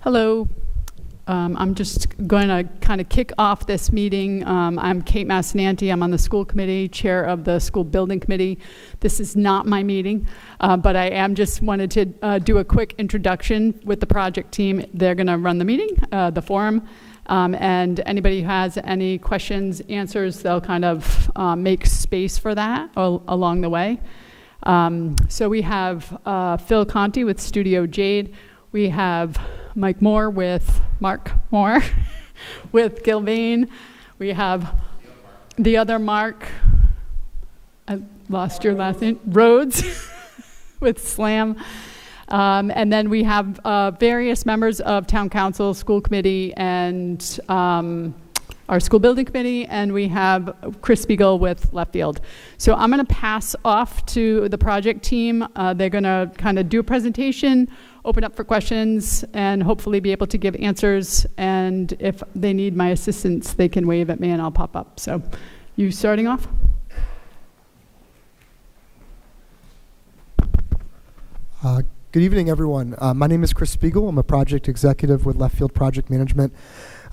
Hello. I'm just going to kind of kick off this meeting. I'm Kate Massinanti. I'm on the school committee, chair of the school building committee. This is not my meeting, but I am just wanted to do a quick introduction with the project team. They're going to run the meeting, the forum, and anybody who has any questions, answers, they'll kind of make space for that along the way. So we have Phil Conti with Studio Jade. We have Mark Moore with Gilbane. We have the other Mark, I lost your last name, Rhodes with Slam. And then we have various members of town council, school committee, and our school building committee, and we have Chris Spiegel with Left Field. So I'm going to pass off to the project team. They're going to kind of do a presentation, open up for questions, and hopefully be able to give answers. And if they need my assistance, they can wave at me and I'll pop up. So you starting off? Good evening, everyone. My name is Chris Spiegel. I'm a project executive with Left Field Project Management.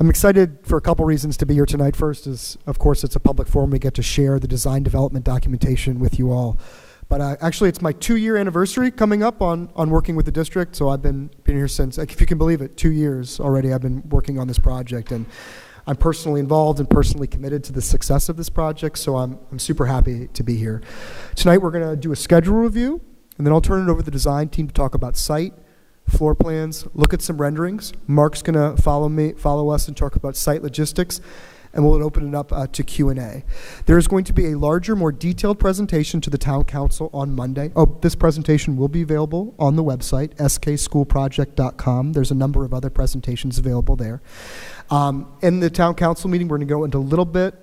I'm excited for a couple reasons to be here tonight. First is, of course, it's a public forum. We get to share the design development documentation with you all. But actually, it's my 2-year anniversary coming up on working with the district. So I've been here since, if you can believe it, 2 years already I've been working on this project. And I'm personally involved and personally committed to the success of this project. So I'm super happy to be here. Tonight, we're going to do a schedule review. And then I'll turn it over to the design team to talk about site, floor plans, look at some renderings. Mark's going to follow us and talk about site logistics, and we'll open it up to Q&A. There is going to be a larger, more detailed presentation to the town council on Monday. This presentation will be available on the website, skschoolproject.com. There's a number of other presentations available there. In the town council meeting, we're going to go into a little bit,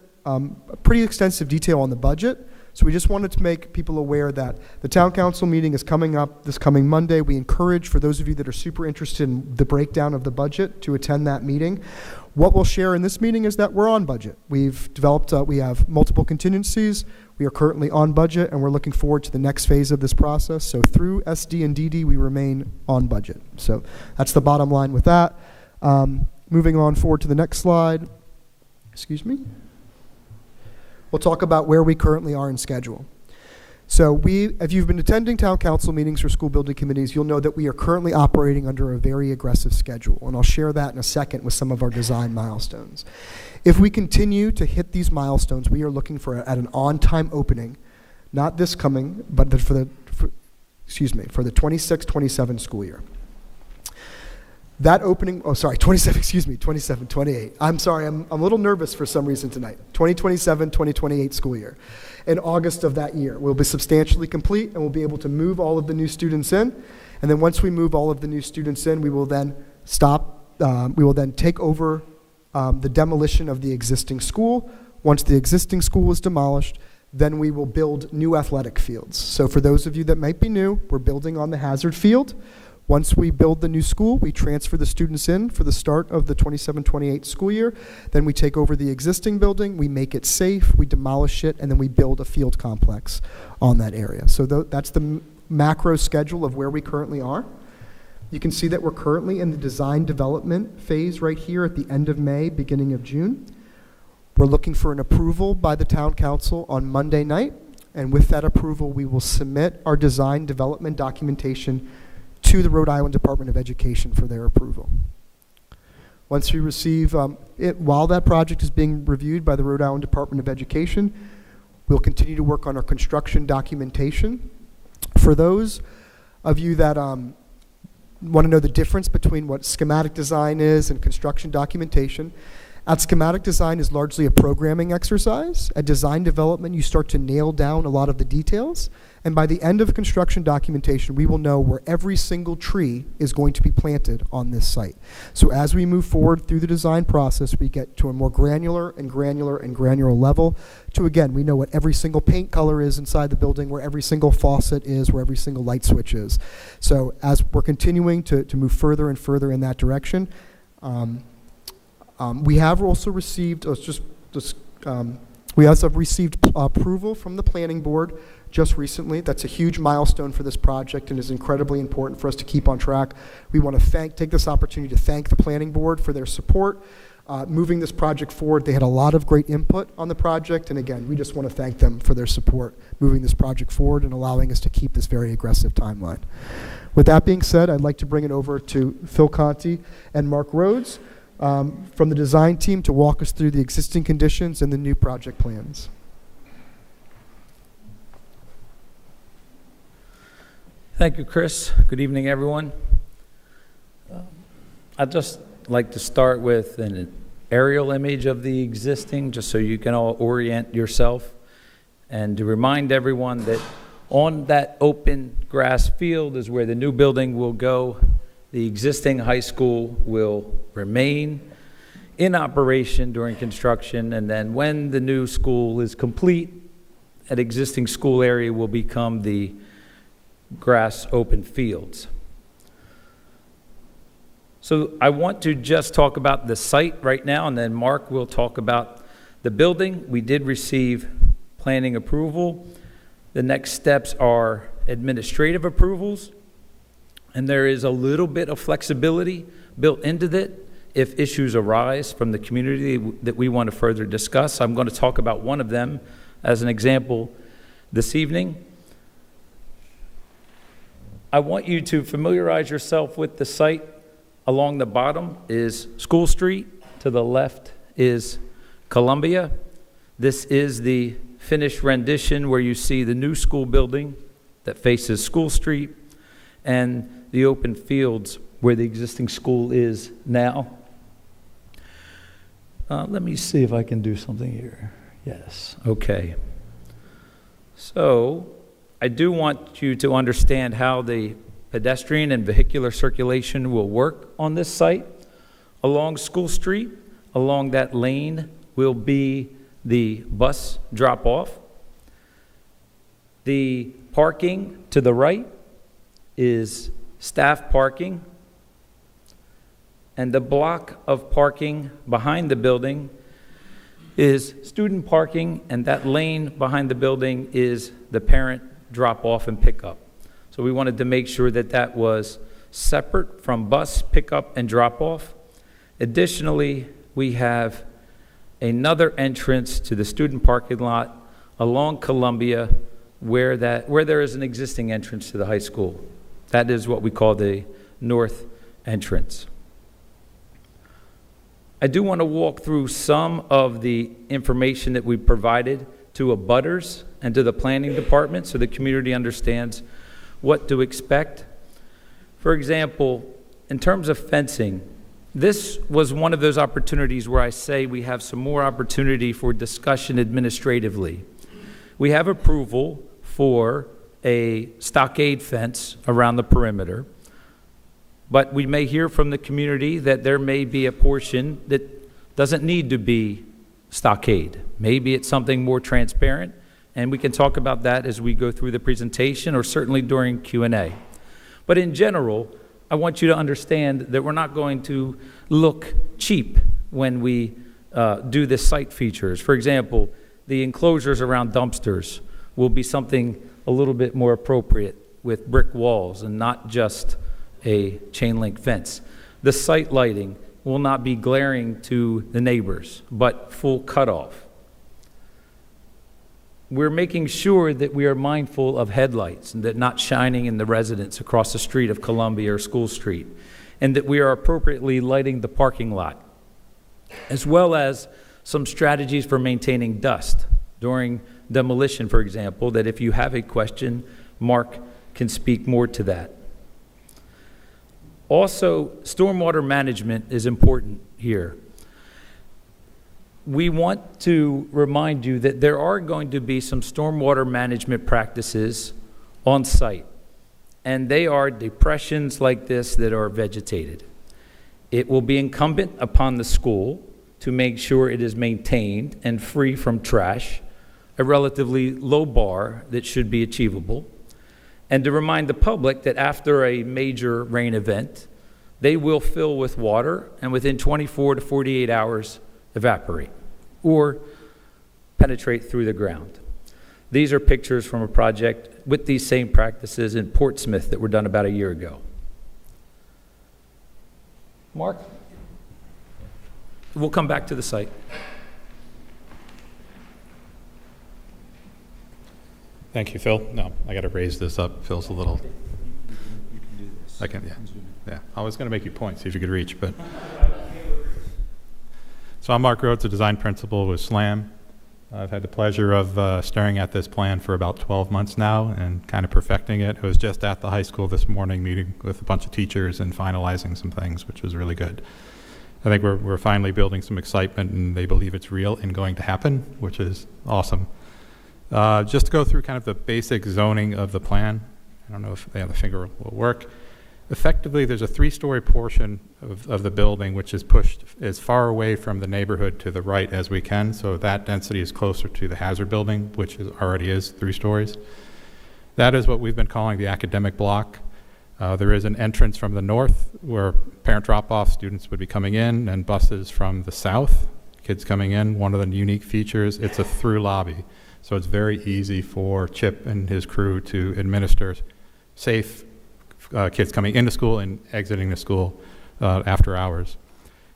pretty extensive detail on the budget. So we just wanted to make people aware that the town council meeting is coming up this coming Monday. We encourage, for those of you that are super interested in the breakdown of the budget, to attend that meeting. What we'll share in this meeting is that we're on budget. We've developed, we have multiple contingencies. We are currently on budget, and we're looking forward to the next phase of this process. So through SD and DD, we remain on budget. So that's the bottom line with that. Moving on forward to the next slide. Excuse me. We'll talk about where we currently are in schedule. So if you've been attending town council meetings or school building committees, you'll know that we are currently operating under a very aggressive schedule, and I'll share that in a second with some of our design milestones. If we continue to hit these milestones, we are looking at an on-time opening, not this coming, but for the 26-27 school year. That opening, 27, 28. I'm sorry, I'm a little nervous for some reason tonight. 2027, 2028 school year. In August of that year, we'll be substantially complete and we'll be able to move all of the new students in. And then once we move all of the new students in, we will then take over the demolition of the existing school. Once the existing school is demolished, then we will build new athletic fields. So for those of you that might be new, we're building on the Hazard Field. Once we build the new school, we transfer the students in for the start of the 27-28 school year. Then we take over the existing building, we make it safe, we demolish it, and then we build a field complex on that area. So that's the macro schedule of where we currently are. You can see that we're currently in the design development phase right here at the end of May, beginning of June. We're looking for an approval by the town council on Monday night, and with that approval, we will submit our design development documentation to the Rhode Island Department of Education for their approval. Once we receive it, while that project is being reviewed by the Rhode Island Department of Education, we'll continue to work on our construction documentation. For those of you that want to know the difference between what schematic design is and construction documentation, schematic design is largely a programming exercise. At design development, you start to nail down a lot of the details. And by the end of construction documentation, we will know where every single tree is going to be planted on this site. So as we move forward through the design process, we get to a more granular level to, again, we know what every single paint color is inside the building, where every single faucet is, where every single light switch is. So as we're continuing to move further and further in that direction, we have also received, We also have received approval from the planning board just recently. That's a huge milestone for this project and is incredibly important for us to keep on track. We want to take this opportunity to thank the planning board for their support, moving this project forward. They had a lot of great input on the project, and again, we just want to thank them for their support moving this project forward and allowing us to keep this very aggressive timeline. With that being said, I'd like to bring it over to Phil Conti and Mark Rhodes from the design team to walk us through the existing conditions and the new project plans. Thank you, Chris. Good evening, everyone. I'd just like to start with an aerial image of the existing, just so you can all orient yourself, and to remind everyone that on that open grass field is where the new building will go. The existing high school will remain in operation during construction, and then when the new school is complete, that existing school area will become the grass open fields. So I want to just talk about the site right now, and then Mark will talk about the building. We did receive planning approval. The next steps are administrative approvals, and there is a little bit of flexibility built into it if issues arise from the community that we want to further discuss. I'm going to talk about one of them as an example this evening. I want you to familiarize yourself with the site. Along the bottom is School Street. To the left is Columbia. This is the finished rendition where you see the new school building that faces School Street and the open fields where the existing school is now. Let me see if I can do something here. Yes, okay. So I do want you to understand how the pedestrian and vehicular circulation will work on this site. Along School Street, along that lane will be the bus drop-off. The parking to the right is staff parking, and the block of parking behind the building is student parking, and that lane behind the building is the parent drop-off and pickup. So we wanted to make sure that that was separate from bus pickup and drop-off. Additionally, we have another entrance to the student parking lot along Columbia where there is an existing entrance to the high school. That is what we call the north entrance. I do want to walk through some of the information that we provided to abutters and to the planning department so the community understands what to expect. For example, in terms of fencing, this was one of those opportunities where I say we have some more opportunity for discussion administratively. We have approval for a stockade fence around the perimeter, but we may hear from the community that there may be a portion that doesn't need to be stockade. Maybe it's something more transparent, and we can talk about that as we go through the presentation or certainly during Q&A. But in general, I want you to understand that we're not going to look cheap when we do the site features. For example, the enclosures around dumpsters will be something a little bit more appropriate with brick walls and not just a chain link fence. The site lighting will not be glaring to the neighbors, but full cutoff. We're making sure that we are mindful of headlights and that not shining in the residents across the street of Columbia or School Street, and that we are appropriately lighting the parking lot, as well as some strategies for maintaining dust during demolition, for example, that if you have a question, Mark can speak more to that. Also, stormwater management is important here. We want to remind you that there are going to be some stormwater management practices on site, and they are depressions like this that are vegetated. It will be incumbent upon the school to make sure it is maintained and free from trash, a relatively low bar that should be achievable, and to remind the public that after a major rain event, they will fill with water and within 24 to 48 hours evaporate or penetrate through the ground. These are pictures from a project with these same practices in Portsmouth that were done about a year ago. Mark? We'll come back to the site. Thank you, Phil. No, I got to raise this up. Phil's a little. I can, yeah. Yeah. I was going to make you point, see if you could reach, but. So I'm Mark Rhodes, a design principal with SLAM. I've had the pleasure of staring at this plan for about 12 months now and kind of perfecting it. I was just at the high school this morning meeting with a bunch of teachers and finalizing some things, which was really good. I think we're finally building some excitement, and they believe it's real and going to happen, which is awesome. Just to go through kind of the basic zoning of the plan. I don't know if the finger will work. Effectively, there's a 3-story portion of the building which is pushed as far away from the neighborhood to the right as we can, so that density is closer to the hazard building, which already is 3 stories. That is what we've been calling the academic block. There is an entrance from the north where parent drop-off students would be coming in, and buses from the south, kids coming in. One of the unique features, it's a through lobby, so it's very easy for Chip and his crew to administer safe kids coming into school and exiting the school after hours.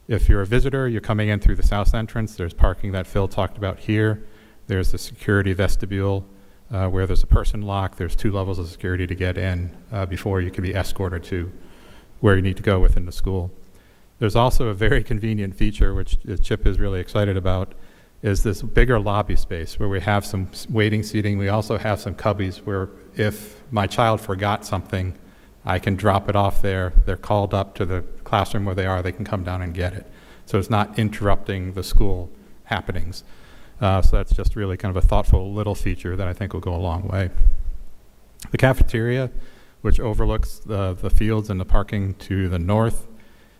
If you're a visitor, you're coming in through the south entrance. There's parking that Phil talked about here. There's the security vestibule where there's a person lock. There's 2 levels of security to get in before you can be escorted to where you need to go within the school. There's also a very convenient feature, which Chip is really excited about, is this bigger lobby space where we have some waiting seating. We also have some cubbies where if my child forgot something, I can drop it off there. They're called up to the classroom where they are. They can come down and get it. So it's not interrupting the school happenings. So that's just really kind of a thoughtful little feature that I think will go a long way. The cafeteria, which overlooks the fields and the parking to the north,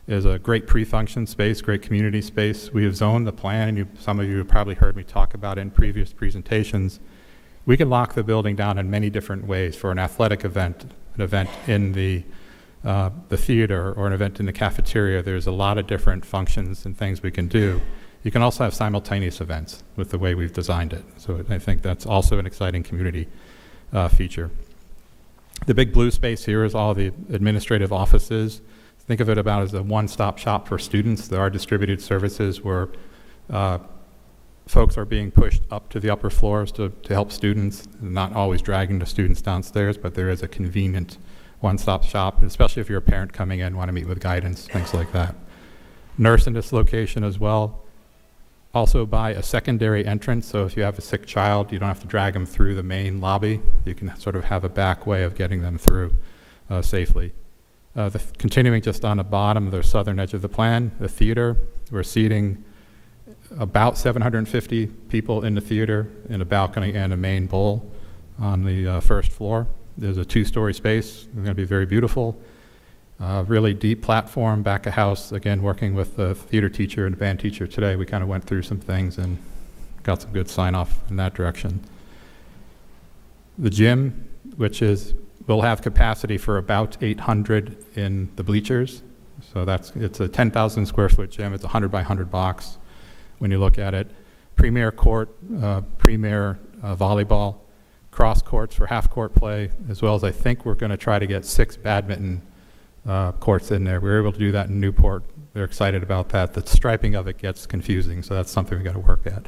is a great pre-function space, great community space. We have zoned the plan, and some of you have probably heard me talk about it in previous presentations. We can lock the building down in many different ways for an athletic event, an event in the theater, or an event in the cafeteria. There's a lot of different functions and things we can do. You can also have simultaneous events with the way we've designed it. So I think that's also an exciting community feature. The big blue space here is all the administrative offices. Think of it about as a one-stop shop for students. There are distributed services where folks are being pushed up to the upper floors to help students, not always dragging the students downstairs, but there is a convenient one-stop shop, especially if you're a parent coming in, want to meet with guidance, things like that. Nurse in this location as well. Also by a secondary entrance, so if you have a sick child, you don't have to drag them through the main lobby. You can sort of have a back way of getting them through safely. Continuing just on the bottom, the southern edge of the plan, the theater, we're seating about 750 people in the theater in a balcony and a main bowl on the first floor. There's a 2-story space. It's going to be very beautiful. Really deep platform, back of house. Again, working with the theater teacher and band teacher today, we kind of went through some things and got some good sign-off in that direction. The gym, which will have capacity for about 800 in the bleachers. So it's a 10,000 square foot gym. It's a 100 by 100 box when you look at it. Premier court, premier volleyball, cross courts for half court play, as well as I think we're going to try to get 6 badminton courts in there. We were able to do that in Newport. They're excited about that. The striping of it gets confusing, so that's something we got to work at.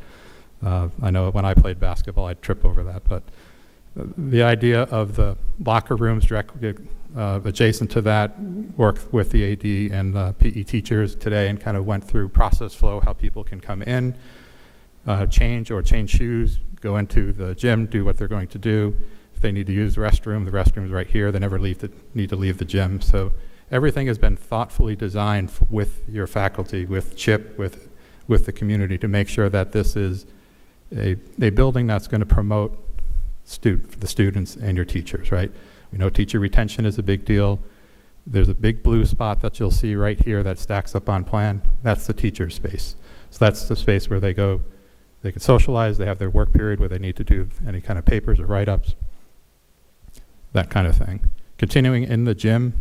I know when I played basketball, I'd trip over that, but the idea of the locker rooms directly adjacent to that, worked with the AD and the PE teachers today and kind of went through process flow, how people can come in, change shoes, go into the gym, do what they're going to do. If they need to use the restroom's right here. They never need to leave the gym. So everything has been thoughtfully designed with your faculty, with Chip, with the community to make sure that this is a building that's going to promote the students and your teachers, right? We know teacher retention is a big deal. There's a big blue spot that you'll see right here that stacks up on plan. That's the teacher space. So that's the space where they go, they can socialize, they have their work period where they need to do any kind of papers or write-ups, that kind of thing. Continuing in the gym,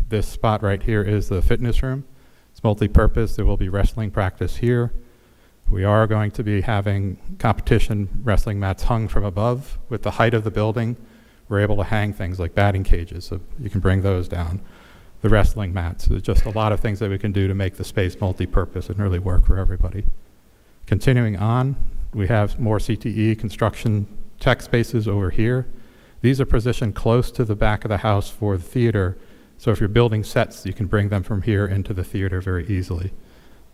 this spot right here is the fitness room. It's multi-purpose. There will be wrestling practice here. We are going to be having competition wrestling mats hung from above. With the height of the building, we're able to hang things like batting cages, so you can bring those down. The wrestling mats, there's just a lot of things that we can do to make the space multi-purpose and really work for everybody. Continuing on, we have more CTE construction tech spaces over here. These are positioned close to the back of the house for the theater, so if you're building sets, you can bring them from here into the theater very easily.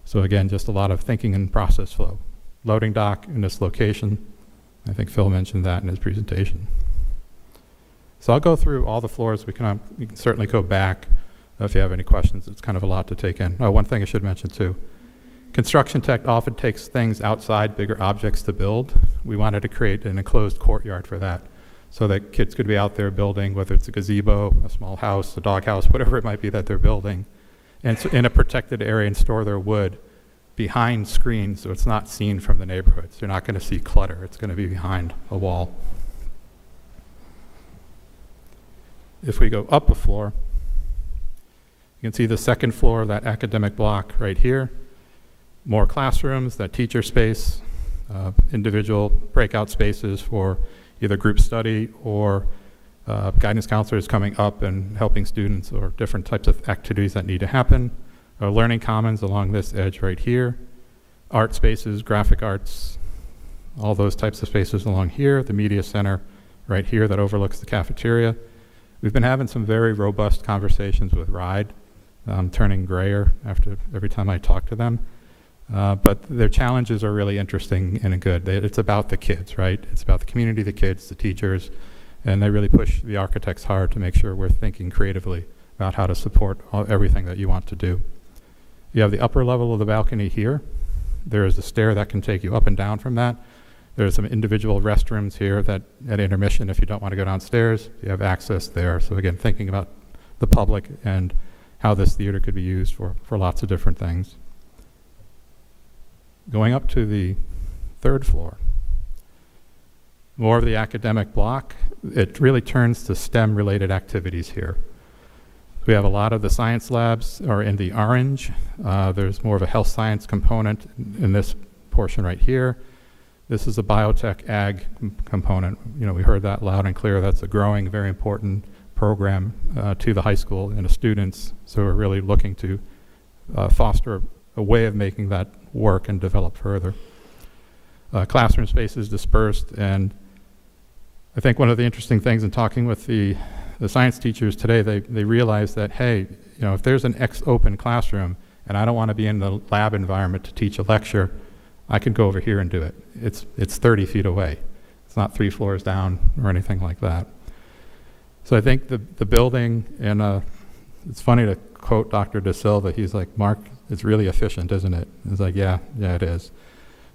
So again, just a lot of thinking and process flow. Loading dock in this location. I think Phil mentioned that in his presentation. So I'll go through all the floors. We can certainly go back if you have any questions. It's kind of a lot to take in. Oh, one thing I should mention too. Construction tech often takes things outside bigger objects to build. We wanted to create an enclosed courtyard for that so that kids could be out there building, whether it's a gazebo, a small house, a dog house, whatever it might be that they're building, and so in a protected area, and store their wood behind screens so it's not seen from the neighborhood. So you're not going to see clutter. It's going to be behind a wall. If we go up a floor, you can see the second floor of that academic block right here. More classrooms, that teacher space, individual breakout spaces for either group study or guidance counselors coming up and helping students, or different types of activities that need to happen. Learning commons along this edge right here. Art spaces, graphic arts, all those types of spaces along here. The media center right here that overlooks the cafeteria. We've been having some very robust conversations with RIDE. I'm turning grayer after every time I talk to them. But their challenges are really interesting and good. It's about the kids, right? It's about the community, the kids, the teachers, and they really push the architects hard to make sure we're thinking creatively about how to support everything that you want to do. You have the upper level of the balcony here. There is a stair that can take you up and down from that. There's some individual restrooms here that at intermission, if you don't want to go downstairs, you have access there. So again, thinking about the public and how this theater could be used for lots of different things. Going up to the third floor, more of the academic block. It really turns to STEM-related activities here. We have a lot of the science labs are in the orange. There's more of a health science component in this portion right here. This is a biotech ag component. You know, we heard that loud and clear. That's a growing, very important program to the high school and the students. So we're really looking to foster a way of making that work and develop further. Classroom spaces dispersed, and I think one of the interesting things in talking with the science teachers today, they realized that, hey, you know, if there's an open classroom and I don't want to be in the lab environment to teach a lecture, I could go over here and do it. It's 30 feet away. It's not 3 floors down or anything like that. So I think the building, and it's funny to quote Dr. De Silva. He's like, Mark, it's really efficient, isn't it? It's like, yeah, it is.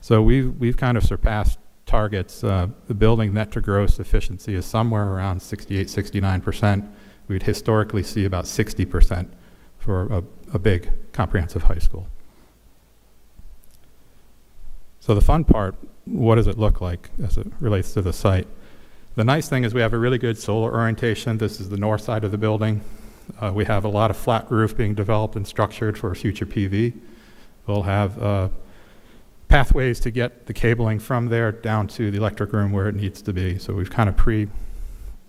So we've kind of surpassed targets. The building net to gross efficiency is somewhere around 68, 69%. We'd historically see about 60% for a big comprehensive high school. So the fun part, what does it look like as it relates to the site? The nice thing is we have a really good solar orientation. This is the north side of the building. We have a lot of flat roof being developed and structured for future PV. We'll have pathways to get the cabling from there down to the electric room where it needs to be. So we've kind of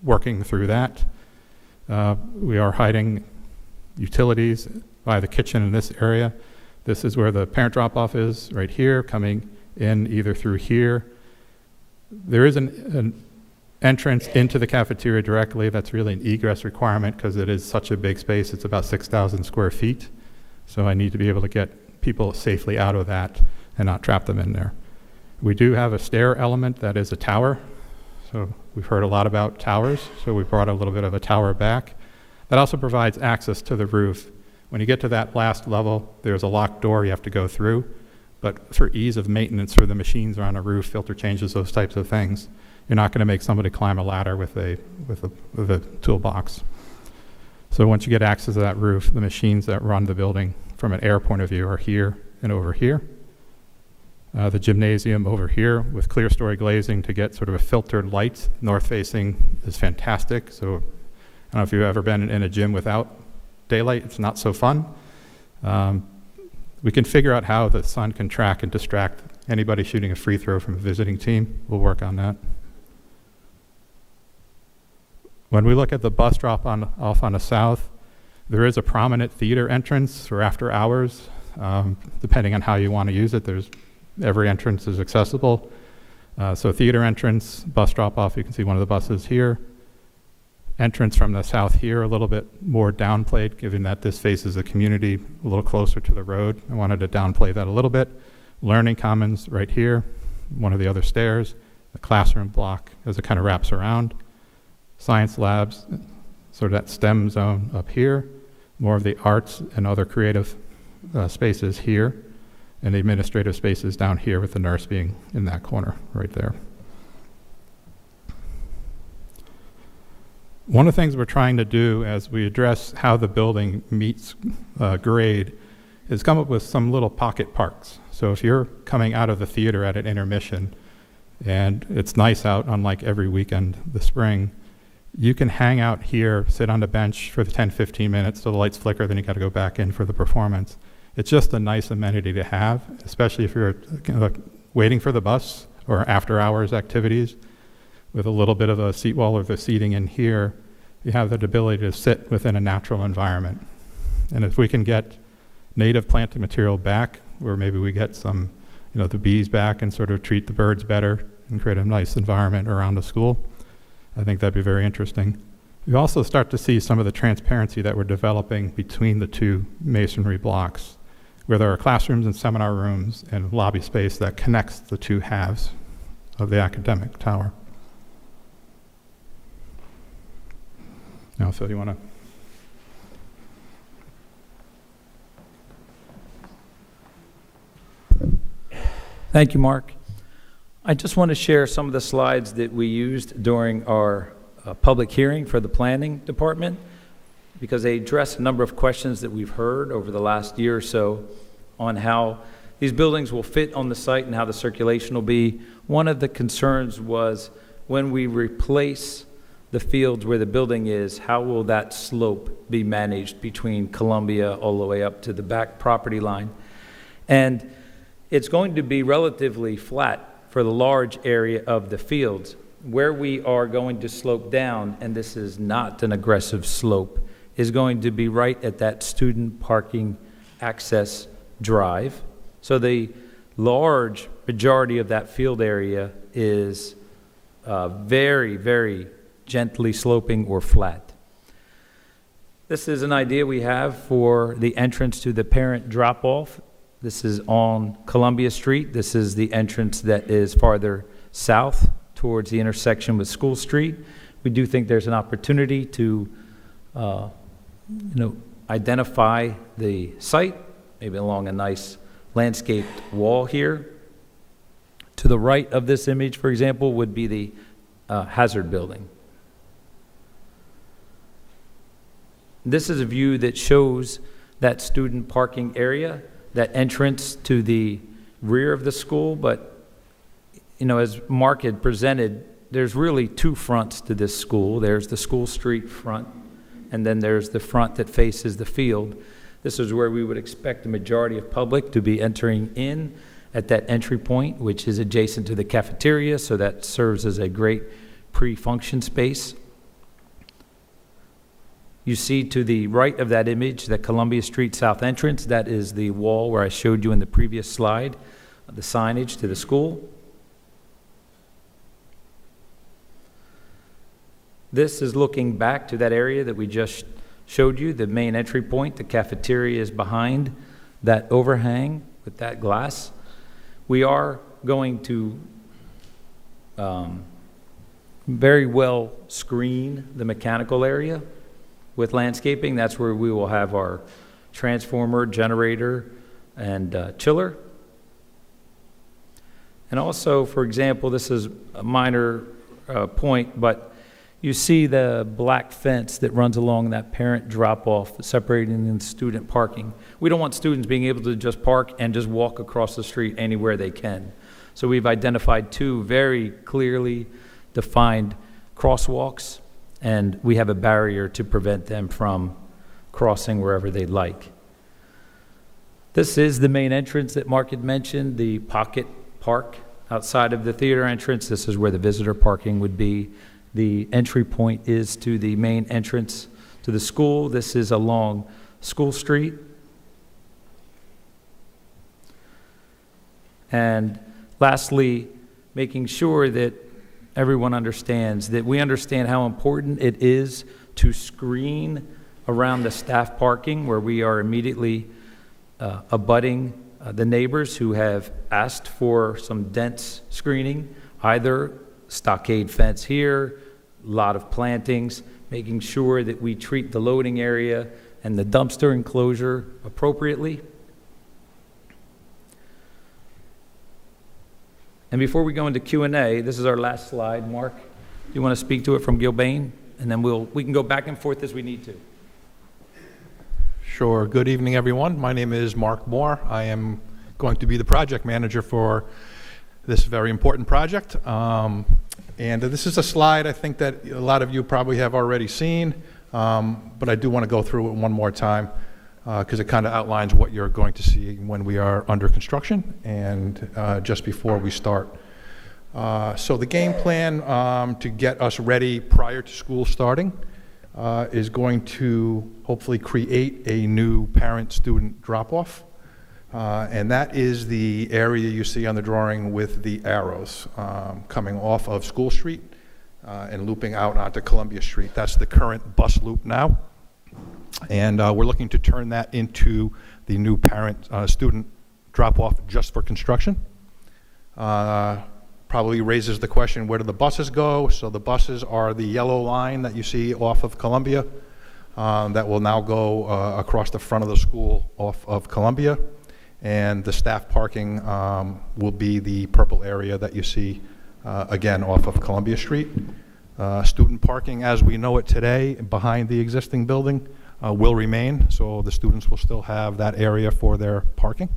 working through that. We are hiding utilities by the kitchen in this area. This is where the parent drop-off is, right here, coming in either through here. There is an entrance into the cafeteria directly. That's really an egress requirement because it is such a big space. It's about 6,000 square feet. So I need to be able to get people safely out of that and not trap them in there. We do have a stair element that is a tower. So we've heard a lot about towers. So we brought a little bit of a tower back. That also provides access to the roof. When you get to that last level, there's a locked door you have to go through. But for ease of maintenance, or the machines are on a roof, filter changes, those types of things, you're not going to make somebody climb a ladder with a toolbox. So once you get access to that roof, the machines that run the building from an air point of view are here and over here. The gymnasium over here with clear story glazing to get sort of a filtered light. North facing is fantastic. So I don't know if you've ever been in a gym without daylight. It's not so fun. We can figure out how the sun can track and distract Anybody shooting a free throw from a visiting team, we'll work on that. When we look at the bus drop off on the south, there is a prominent theater entrance for after hours. Depending on how you want to use it, every entrance is accessible. So theater entrance, bus drop off, you can see one of the buses here. Entrance from the south here, a little bit more downplayed, given that this faces the community a little closer to the road. I wanted to downplay that a little bit. Learning commons right here, one of the other stairs, the classroom block as it kind of wraps around. Science labs, sort of that STEM zone up here. More of the arts and other creative spaces here, and the administrative spaces down here, with the nurse being in that corner right there. One of the things we're trying to do as we address how the building meets grade is come up with some little pocket parks. So if you're coming out of the theater at an intermission and it's nice out, unlike every weekend this spring, you can hang out here, sit on the bench for the 10-15 minutes till the lights flicker, then you got to go back in for the performance. It's just a nice amenity to have, especially if you're waiting for the bus or after hours activities. With a little bit of a seat wall or the seating in here, you have the ability to sit within a natural environment. And if we can get native planting material back, or maybe we get some, the bees back and sort of treat the birds better and create a nice environment around the school, I think that'd be very interesting. You also start to see some of the transparency that we're developing between the two masonry blocks, where there are classrooms and seminar rooms and lobby space that connects the two halves of the academic tower. Now, Phil, you want to? Thank you, Mark. I just want to share some of the slides that we used during our public hearing for the planning department, because they address a number of questions that we've heard over the last year or so on how these buildings will fit on the site and how the circulation will be. One of the concerns was when we replace the fields where the building is, how will that slope be managed between Columbia all the way up to the back property line? And it's going to be relatively flat for the large area of the fields. Where we are going to slope down, and this is not an aggressive slope, is going to be right at that student parking access drive. So the large majority of that field area is very, very gently sloping or flat. This is an idea we have for the entrance to the parent drop-off. This is on Columbia Street. This is the entrance that is farther south towards the intersection with School Street. We do think there's an opportunity to identify the site, maybe along a nice landscaped wall here. To the right of this image, for example, would be the Hazard Building. This is a view that shows that student parking area, that entrance to the rear of the school. But, as Mark had presented, there's really two fronts to this school. There's the School Street front, and then there's the front that faces the field. This is where we would expect the majority of public to be entering in at that entry point, which is adjacent to the cafeteria, so that serves as a great pre-function space. You see to the right of that image, the Columbia Street South entrance. That is the wall where I showed you in the previous slide, the signage to the school. This is looking back to that area that we just showed you, the main entry point. The cafeteria is behind that overhang with that glass. We are going to very well screen the mechanical area with landscaping. That's where we will have our transformer, generator, and chiller. And also, for example, this is a minor point, but you see the black fence that runs along that parent drop-off, separating the student parking. We don't want students being able to just park and just walk across the street anywhere they can. So we've identified two very clearly defined crosswalks, and we have a barrier to prevent them from crossing wherever they like. This is the main entrance that Mark had mentioned, the pocket park outside of the theater entrance. This is where the visitor parking would be. The entry point is to the main entrance to the school. This is along School Street. And lastly, making sure that everyone understands that we understand how important it is to screen around the staff parking where we are immediately abutting the neighbors who have asked for some dense screening, either stockade fence here, a lot of plantings, making sure that we treat the loading area and the dumpster enclosure appropriately. And before we go into Q&A, this is our last slide. Mark, do you want to speak to it from Gilbane? And then we can go back and forth as we need to. Sure. Good evening, everyone. My name is Mark Moore. I am going to be the project manager for this very important project. And this is a slide I think that a lot of you probably have already seen, but I do want to go through it one more time because it kind of outlines what you're going to see when we are under construction and just before we start. So the game plan to get us ready prior to school starting is going to hopefully create a new parent-student drop-off. And that is the area you see on the drawing with the arrows coming off of School Street and looping out onto Columbia Street. That's the current bus loop now. And we're looking to turn that into the new parent-student drop-off just for construction. Probably raises the question, where do the buses go? So the buses are the yellow line that you see off of Columbia that will now go across the front of the school off of Columbia. And the staff parking will be the purple area that you see, again, off of Columbia Street. Student parking, as we know it today, behind the existing building will remain, so the students will still have that area for their parking.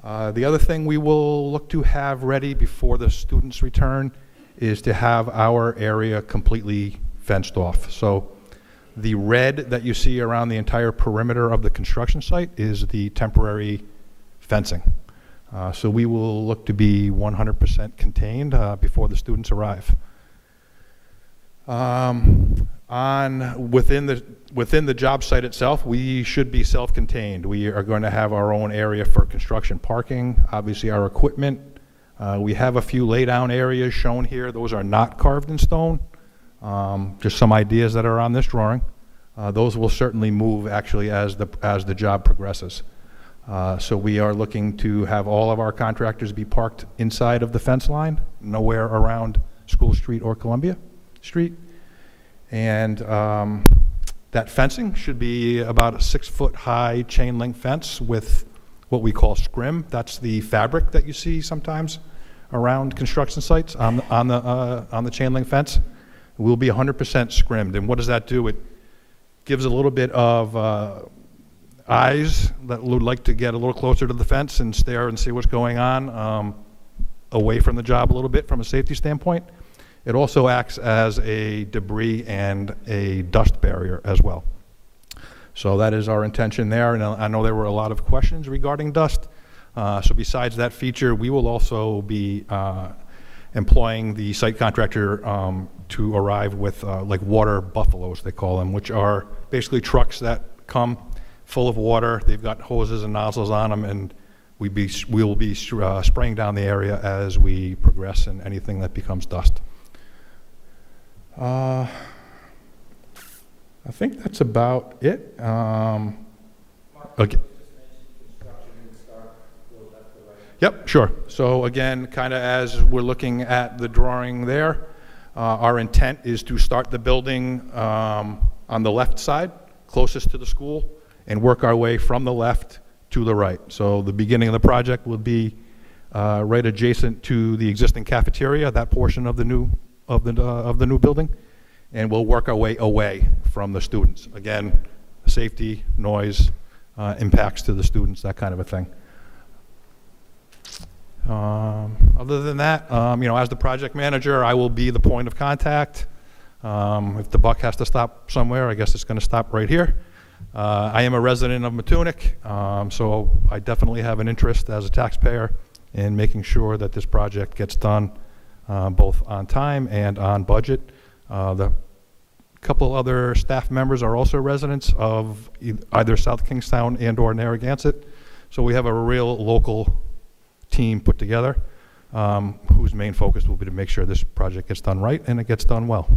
The other thing we will look to have ready before the students return is to have our area completely fenced off. So the red that you see around the entire perimeter of the construction site is the temporary fencing. So we will look to be 100% contained before the students arrive. Within the job site itself, we should be self-contained. We are going to have our own area for construction parking, obviously our equipment. We have a few lay-down areas shown here. Those are not carved in stone. Just some ideas that are on this drawing. Those will certainly move actually as the job progresses. So we are looking to have all of our contractors be parked inside of the fence line, nowhere around School Street or Columbia Street. And that fencing should be about a 6-foot high chain link fence with what we call scrim. That's the fabric that you see sometimes around construction sites on the chain link fence. Will be 100% scrimmed. And what does that do? It gives a little bit of eyes that would like to get a little closer to the fence and stare and see what's going on away from the job a little bit from a safety standpoint. It also acts as a debris and a dust barrier as well. So that is our intention there, and I know there were a lot of questions regarding dust. So besides that feature, we will also be employing the site contractor to arrive with like water buffaloes, they call them, which are basically trucks that come full of water. They've got hoses and nozzles on them, and we will be spraying down the area as we progress and anything that becomes dust. I think that's about it. Okay. Yep, sure. So again, kind of as we're looking at the drawing there, our intent is to start the building on the left side, closest to the school, and work our way from the left to the right. So the beginning of the project will be right adjacent to the existing cafeteria, that portion of the new building, and we'll work our way away from the students. Again, safety, noise, impacts to the students, that kind of a thing. Other than that, as the project manager, I will be the point of contact. If the buck has to stop somewhere, I guess it's going to stop right here. I am a resident of Matunic, so I definitely have an interest as a taxpayer in making sure that this project gets done both on time and on budget. The couple other staff members are also residents of either South Kingstown and or Narragansett. So we have a real local team put together whose main focus will be to make sure this project gets done right and it gets done well.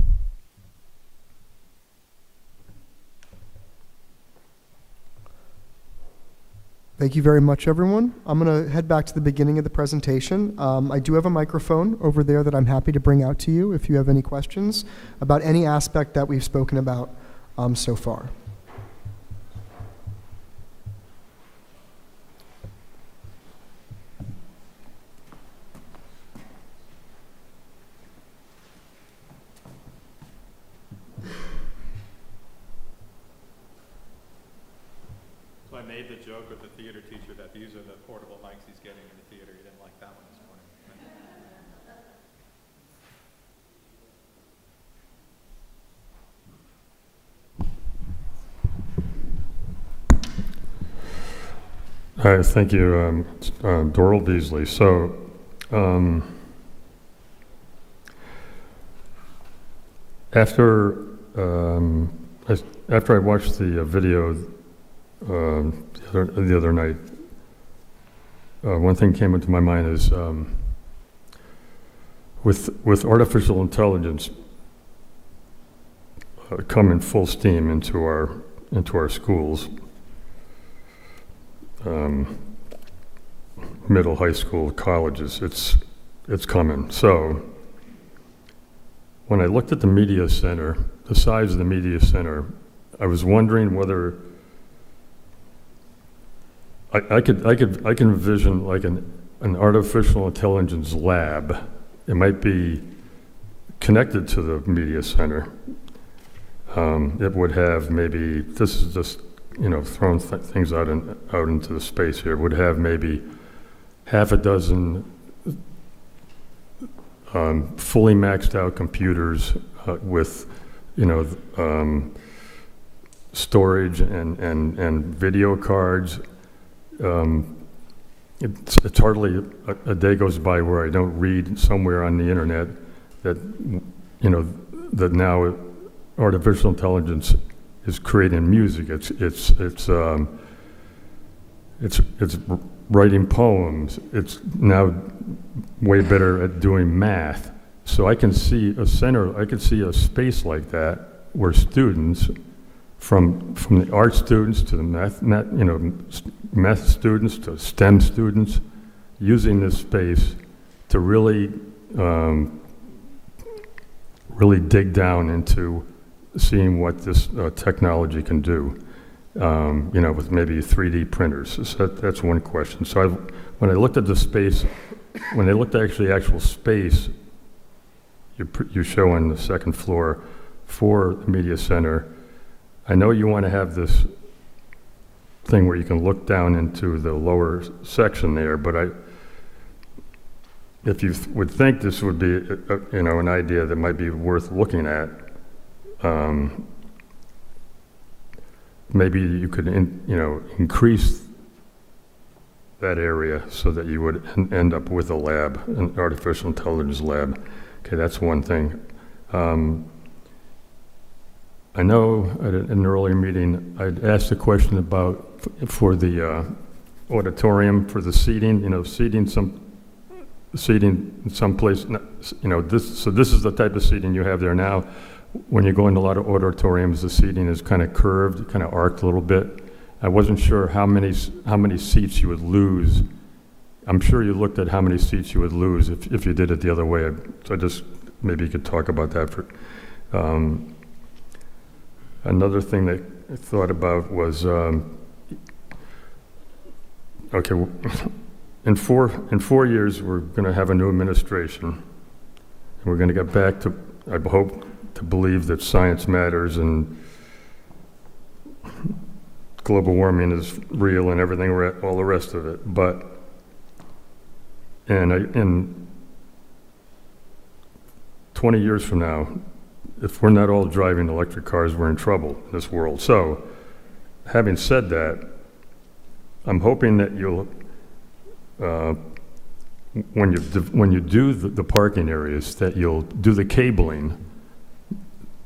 Thank you very much, everyone. I'm going to head back to the beginning of the presentation. I do have a microphone over there that I'm happy to bring out to you if you have any questions about any aspect that we've spoken about so far. So I made the joke with the theater teacher that these are the portable mics he's getting in the theater. He didn't like that one this morning. Hi, thank you, Doral Beasley. So, after I watched the video the other night, one thing came into my mind is with artificial intelligence coming full steam into our schools, middle, high school, colleges, it's coming. So when I looked at the media center, the size of the media center, I was wondering whether I can envision like an artificial intelligence lab. It might be connected to the media center. It would have maybe, this is just throwing things out into the space here, would have maybe half a dozen fully maxed out computers with storage and video cards. It's hardly a day goes by where I don't read somewhere on the internet that that now artificial intelligence is creating music. It's writing poems. It's now way better at doing math. So I can see a center. I can see a space like that where students, from the art students to the math students to STEM students, using this space to really dig down into seeing what this technology can do, with maybe 3D printers. So that's one question. So when I looked at the space, when I looked at actual space, you show on the second floor for the media center, I know you want to have this thing where you can look down into the lower section there, but if you would think this would be an idea that might be worth looking at, maybe you could increase that area so that you would end up with a lab, an artificial intelligence lab. Okay, that's one thing. I know at an earlier meeting I'd asked a question about for the auditorium, for the seating, seating in some place, this is the type of seating you have there now. When you go into a lot of auditoriums, the seating is kind of curved, kind of arced a little bit. I wasn't sure how many seats you would lose. I'm sure you looked at how many seats you would lose if you did it the other way. So maybe you could talk about that. Another thing that I thought about was, okay, in 4 years we're going to have a new administration, and we're going to get back to, I hope, to believe that science matters and global warming is real and everything, all the rest of it. But in 20 years from now, if we're not all driving electric cars, we're in trouble in this world. So, having said that, I'm hoping that you'll when you do the parking areas, that you'll do the cabling,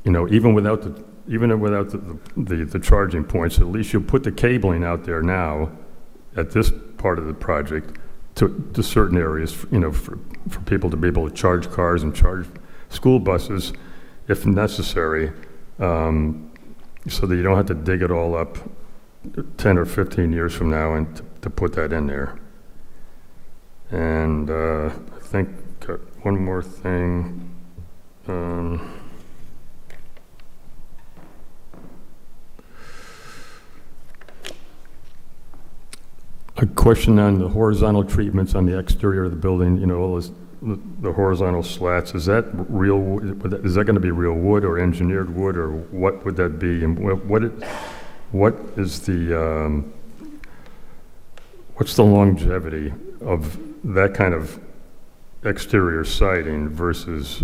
even without the charging points, at least you'll put the cabling out there now at this part of the project to certain areas, for people to be able to charge cars and charge school buses if necessary, so that you don't have to dig it all up 10 or 15 years from now and to put that in there. And I think one more thing. A question on the horizontal treatments on the exterior of the building, all this, the horizontal slats, is that real wood? Is that going to be real wood or engineered wood, or what would that be? And what is the, what's the longevity of that kind of exterior siding versus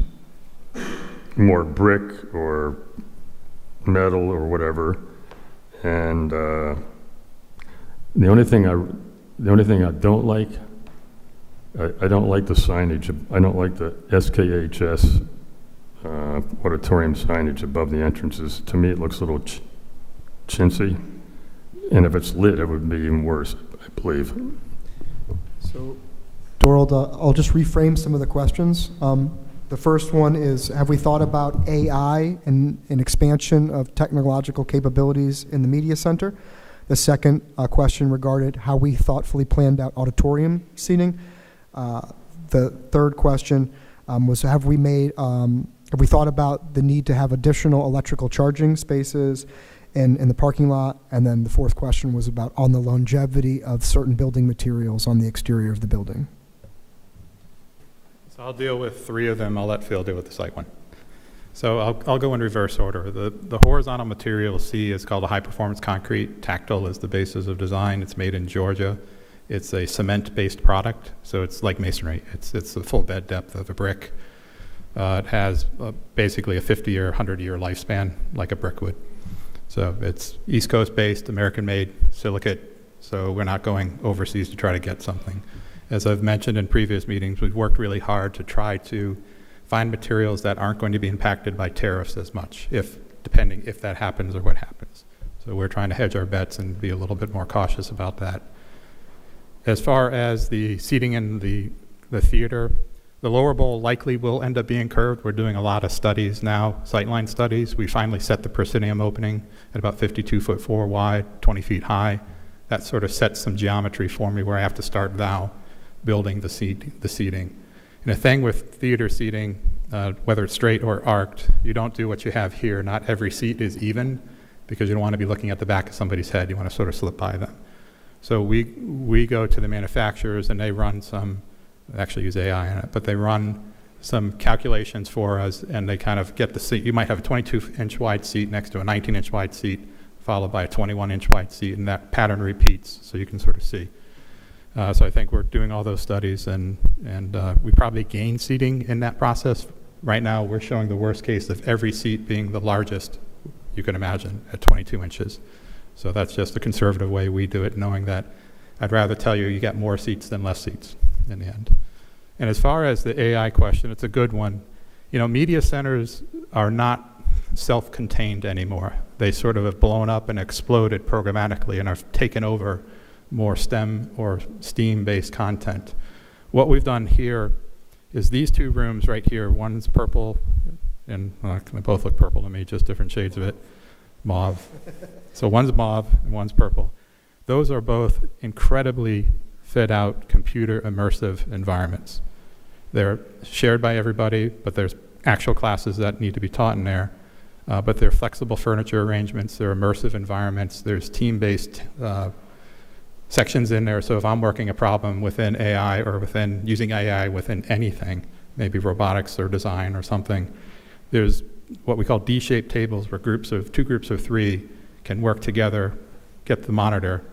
more brick or metal or whatever? And the only thing I don't like, I don't like the signage. I don't like the SKHS auditorium signage above the entrances. To me, it looks a little chintzy, and if it's lit, it would be even worse, I believe. So, Doral, I'll just reframe some of the questions. The first one is, have we thought about AI and an expansion of technological capabilities in the media center? The second question regarded how we thoughtfully planned out auditorium seating. The third question was, have we thought about the need to have additional electrical charging spaces in the parking lot? And then the fourth question was about on the longevity of certain building materials on the exterior of the building. So I'll deal with three of them. I'll let Phil deal with the site one. So I'll go in reverse order. The horizontal material C is called a high-performance concrete. Tactile is the basis of design. It's made in Georgia. It's a cement-based product, so it's like masonry. It's the full bed depth of a brick. It has basically a 50 or 100-year lifespan, like a brick would. So it's East Coast-based, American-made, silicate, so we're not going overseas to try to get something. As I've mentioned in previous meetings, we've worked really hard to try to find materials that aren't going to be impacted by tariffs as much, depending if that happens or what happens. So we're trying to hedge our bets and be a little bit more cautious about that. As far as the seating in the theater, the lower bowl likely will end up being curved. We're doing a lot of studies now, sightline studies. We finally set the proscenium opening at about 52'4" wide, 20 feet high. That sort of sets some geometry for me where I have to start now building the seating. And the thing with theater seating, whether it's straight or arced, you don't do what you have here. Not every seat is even, because you don't want to be looking at the back of somebody's head. You want to sort of slip by them. So we go to the manufacturers and they run some, actually use AI in it, but they run some calculations for us and they kind of get the seat. You might have a 22-inch wide seat next to a 19-inch wide seat, followed by a 21-inch wide seat, and that pattern repeats so you can sort of see. So I think we're doing all those studies, and we probably gain seating in that process. Right now, we're showing the worst case of every seat being the largest you can imagine at 22 inches. So that's just a conservative way we do it, knowing that I'd rather tell you get more seats than less seats in the end. And as far as the AI question, it's a good one. Media centers are not self-contained anymore. They sort of have blown up and exploded programmatically and have taken over more STEM or STEAM-based content. What we've done here is these two rooms right here, one's purple, and they both look purple to me, just different shades of it, mauve. So one's mauve and one's purple. Those are both incredibly fit-out, computer immersive environments. They're shared by everybody, but there's actual classes that need to be taught in there. But they're flexible furniture arrangements, they're immersive environments, there's team-based sections in there. So if I'm working a problem within AI or using AI within anything, maybe robotics or design or something, there's what we call D-shaped tables where two groups of three can work together, get the monitor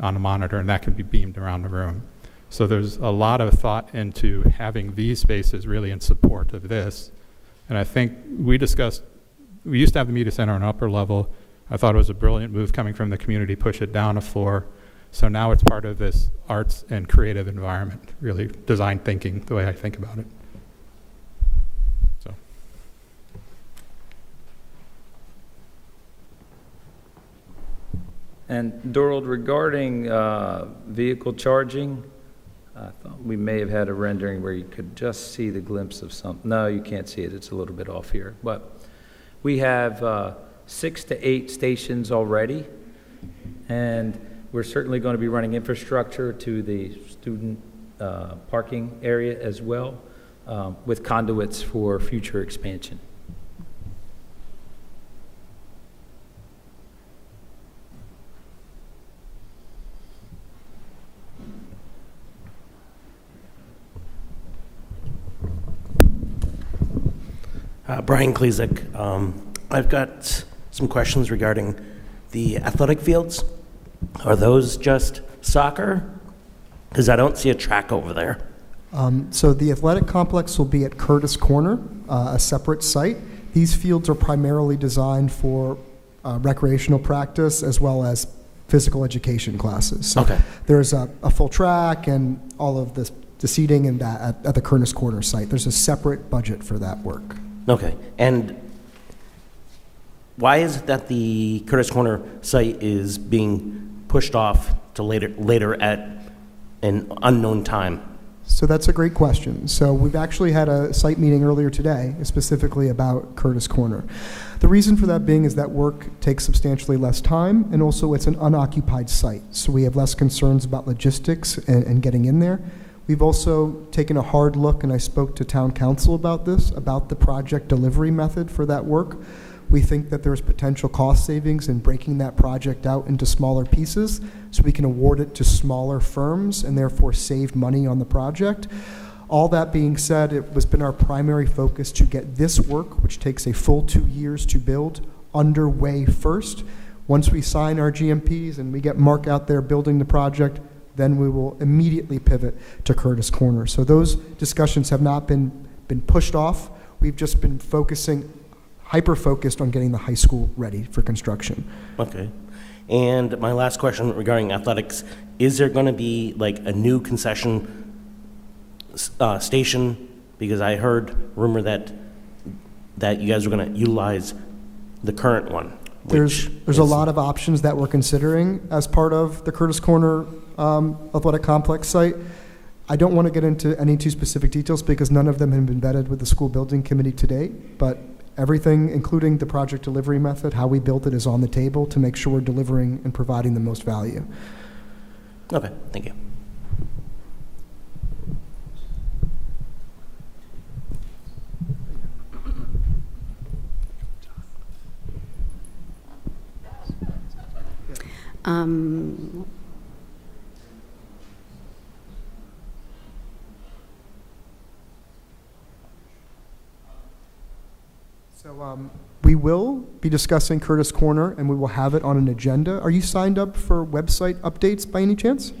on a monitor, and that can be beamed around the room. So there's a lot of thought into having these spaces really in support of this. And I think we used to have the media center on an upper level. I thought it was a brilliant move coming from the community, push it down a floor. So now it's part of this arts and creative environment, really design thinking, the way I think about it. So. And Dorold, regarding vehicle charging, I thought we may have had a rendering where you could just see the glimpse of some. No, you can't see it. It's a little bit off here. But we have 6 to 8 stations already, and we're certainly going to be running infrastructure to the student parking area as well, with conduits for future expansion. Brian Klezak. I've got some questions regarding the athletic fields. Are those just soccer? Because I don't see a track over there. So the athletic complex will be at Curtis Corner, a separate site. These fields are primarily designed for recreational practice as well as physical education classes. So Okay. there's a full track and all of the seating and that at the Curtis Corner site. There's a separate budget for that work. Okay. And why is it that the Curtis Corner site is being pushed off to later at an unknown time? So that's a great question. So we've actually had a site meeting earlier today specifically about Curtis Corner. The reason for that being is that work takes substantially less time, and also it's an unoccupied site. So we have less concerns about logistics and getting in there. We've also taken a hard look, and I spoke to town council about this, about the project delivery method for that work. We think that there's potential cost savings in breaking that project out into smaller pieces so we can award it to smaller firms and therefore save money on the project. All that being said, it has been our primary focus to get this work, which takes a full 2 years to build, underway first. Once we sign our GMPs and we get Mark out there building the project, then we will immediately pivot to Curtis Corner. So those discussions have not been pushed off. We've just been hyper-focused on getting the high school ready for construction. Okay. And my last question regarding athletics, is there going to be like a new concession station? Because I heard rumor that you guys are going to utilize the current one. There's a lot of options that we're considering as part of the Curtis Corner athletic complex site. I don't want to get into any too specific details because none of them have been vetted with the school building committee to date, but everything, including the project delivery method, how we built it, is on the table to make sure we're delivering and providing the most value. Okay, thank you. So we will be discussing Curtis Corner, and we will have it on an agenda. Are you signed up for website updates by any chance?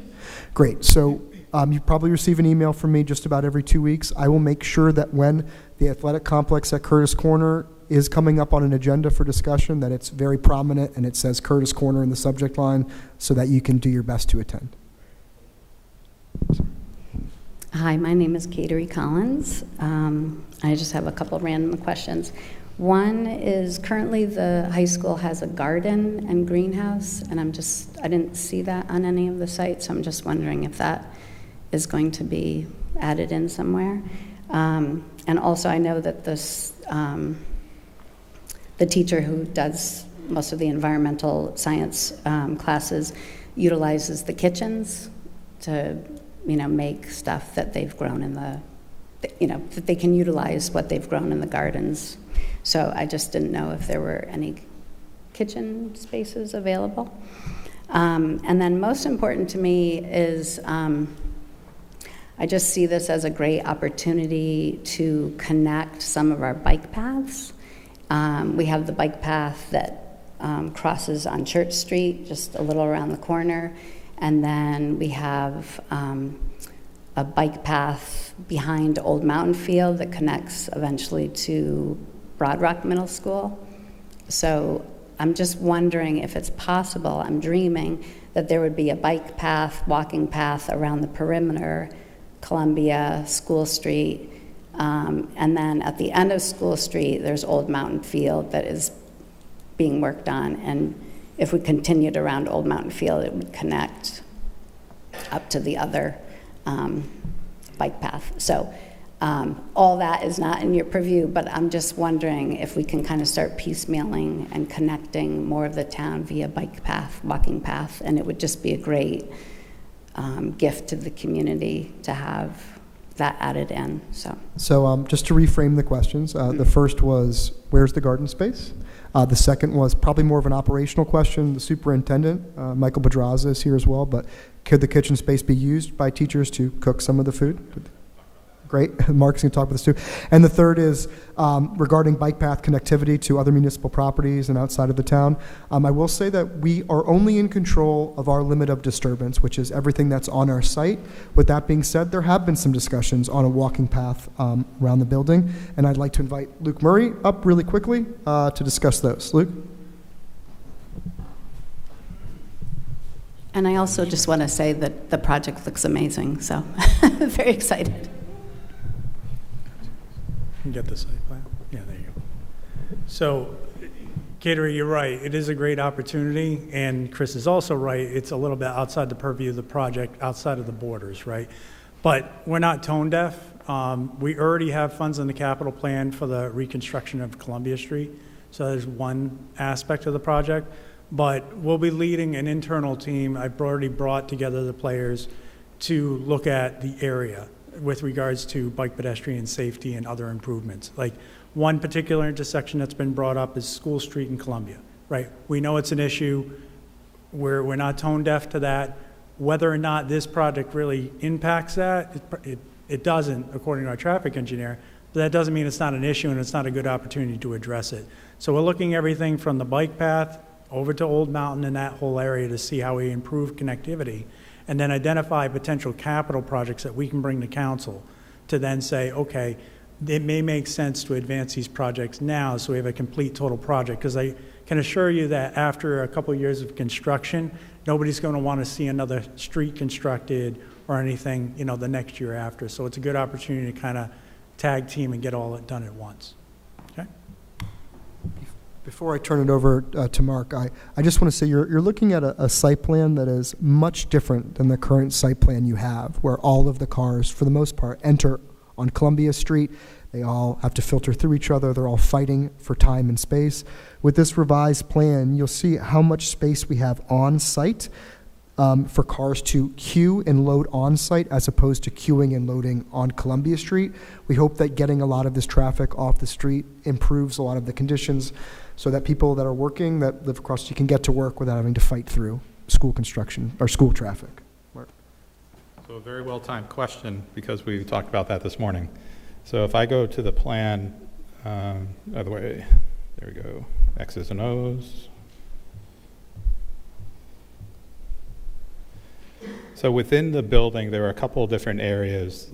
Great. So you probably receive an email from me just about every 2 weeks. I will make sure that when the athletic complex at Curtis Corner is coming up on an agenda for discussion, that it's very prominent and it says Curtis Corner in the subject line so that you can do your best to attend. Hi, my name is Kateri Collins. I just have a couple random questions. One is currently the high school has a garden and greenhouse, and I didn't see that on any of the sites, so I'm just wondering if that is going to be added in somewhere. And also I know that this, the teacher who does most of the environmental science classes utilizes the kitchens to, make stuff that they've grown in that they can utilize what they've grown in the gardens. So I just didn't know if there were any kitchen spaces available. And then most important to me is I just see this as a great opportunity to connect some of our bike paths. We have the bike path that crosses on Church Street, just a little around the corner. And then we have a bike path behind Old Mountain Field that connects eventually to Broad Rock Middle School. So I'm just wondering if it's possible, I'm dreaming, that there would be a bike path, walking path around the perimeter, Columbia, School Street, and then at the end of School Street, there's Old Mountain Field that is being worked on, and if we continued around Old Mountain Field, it would connect up to the other bike path. So all that is not in your purview, but I'm just wondering if we can kind of start piecemealing and connecting more of the town via bike path, walking path, and it would just be a great gift to the community to have that added in. So just to reframe the questions, the first was, where's the garden space? The second was probably more of an operational question. The superintendent, Michael Pedraza, is here as well, but could the kitchen space be used by teachers to cook some of the food? Great. Mark's going to talk about this too. And the third is regarding bike path connectivity to other municipal properties and outside of the town. I will say that we are only in control of our limit of disturbance, which is everything that's on our site. With that being said, there have been some discussions on a walking path around the building, and I'd like to invite Luke Murray up really quickly to discuss those. Luke? And I also just want to say that the project looks amazing, so very excited. Get the site plan? Yeah, there you go. So, Caterer, you're right. It is a great opportunity, and Chris is also right. It's a little bit outside the purview of the project, outside of the borders, right? But we're not tone deaf. We already have funds in the capital plan for the reconstruction of Columbia Street, so there's one aspect of the project. But we'll be leading an internal team. I've already brought together the players to look at the area with regards to bike pedestrian safety and other improvements. Like one particular intersection that's been brought up is School Street in Columbia, right? We know it's an issue. We're not tone deaf to that. Whether or not this project really impacts that, it doesn't, according to our traffic engineer, but that doesn't mean it's not an issue and it's not a good opportunity to address it. So we're looking at everything from the bike path over to Old Mountain and that whole area to see how we improve connectivity, and then identify potential capital projects that we can bring to council to then say, okay, it may make sense to advance these projects now so we have a complete total project. Because I can assure you that after a couple of years of construction, nobody's going to want to see another street constructed or anything, the next year after. So it's a good opportunity to kind of tag team and get all it done at once. Okay? Before I turn it over to Mark, I just want to say you're looking at a site plan that is much different than the current site plan you have, where all of the cars, for the most part, enter on Columbia Street. They all have to filter through each other. They're all fighting for time and space. With this revised plan, you'll see how much space we have on site for cars to queue and load on site as opposed to queuing and loading on Columbia Street. We hope that getting a lot of this traffic off the street improves a lot of the conditions so that people that are working, that live across the street, can get to work without having to fight through school construction or school traffic. Mark. So a very well-timed question, because we talked about that this morning. So if I go to the plan, other way, there we go, X's and O's. So within the building, there are a couple of different areas.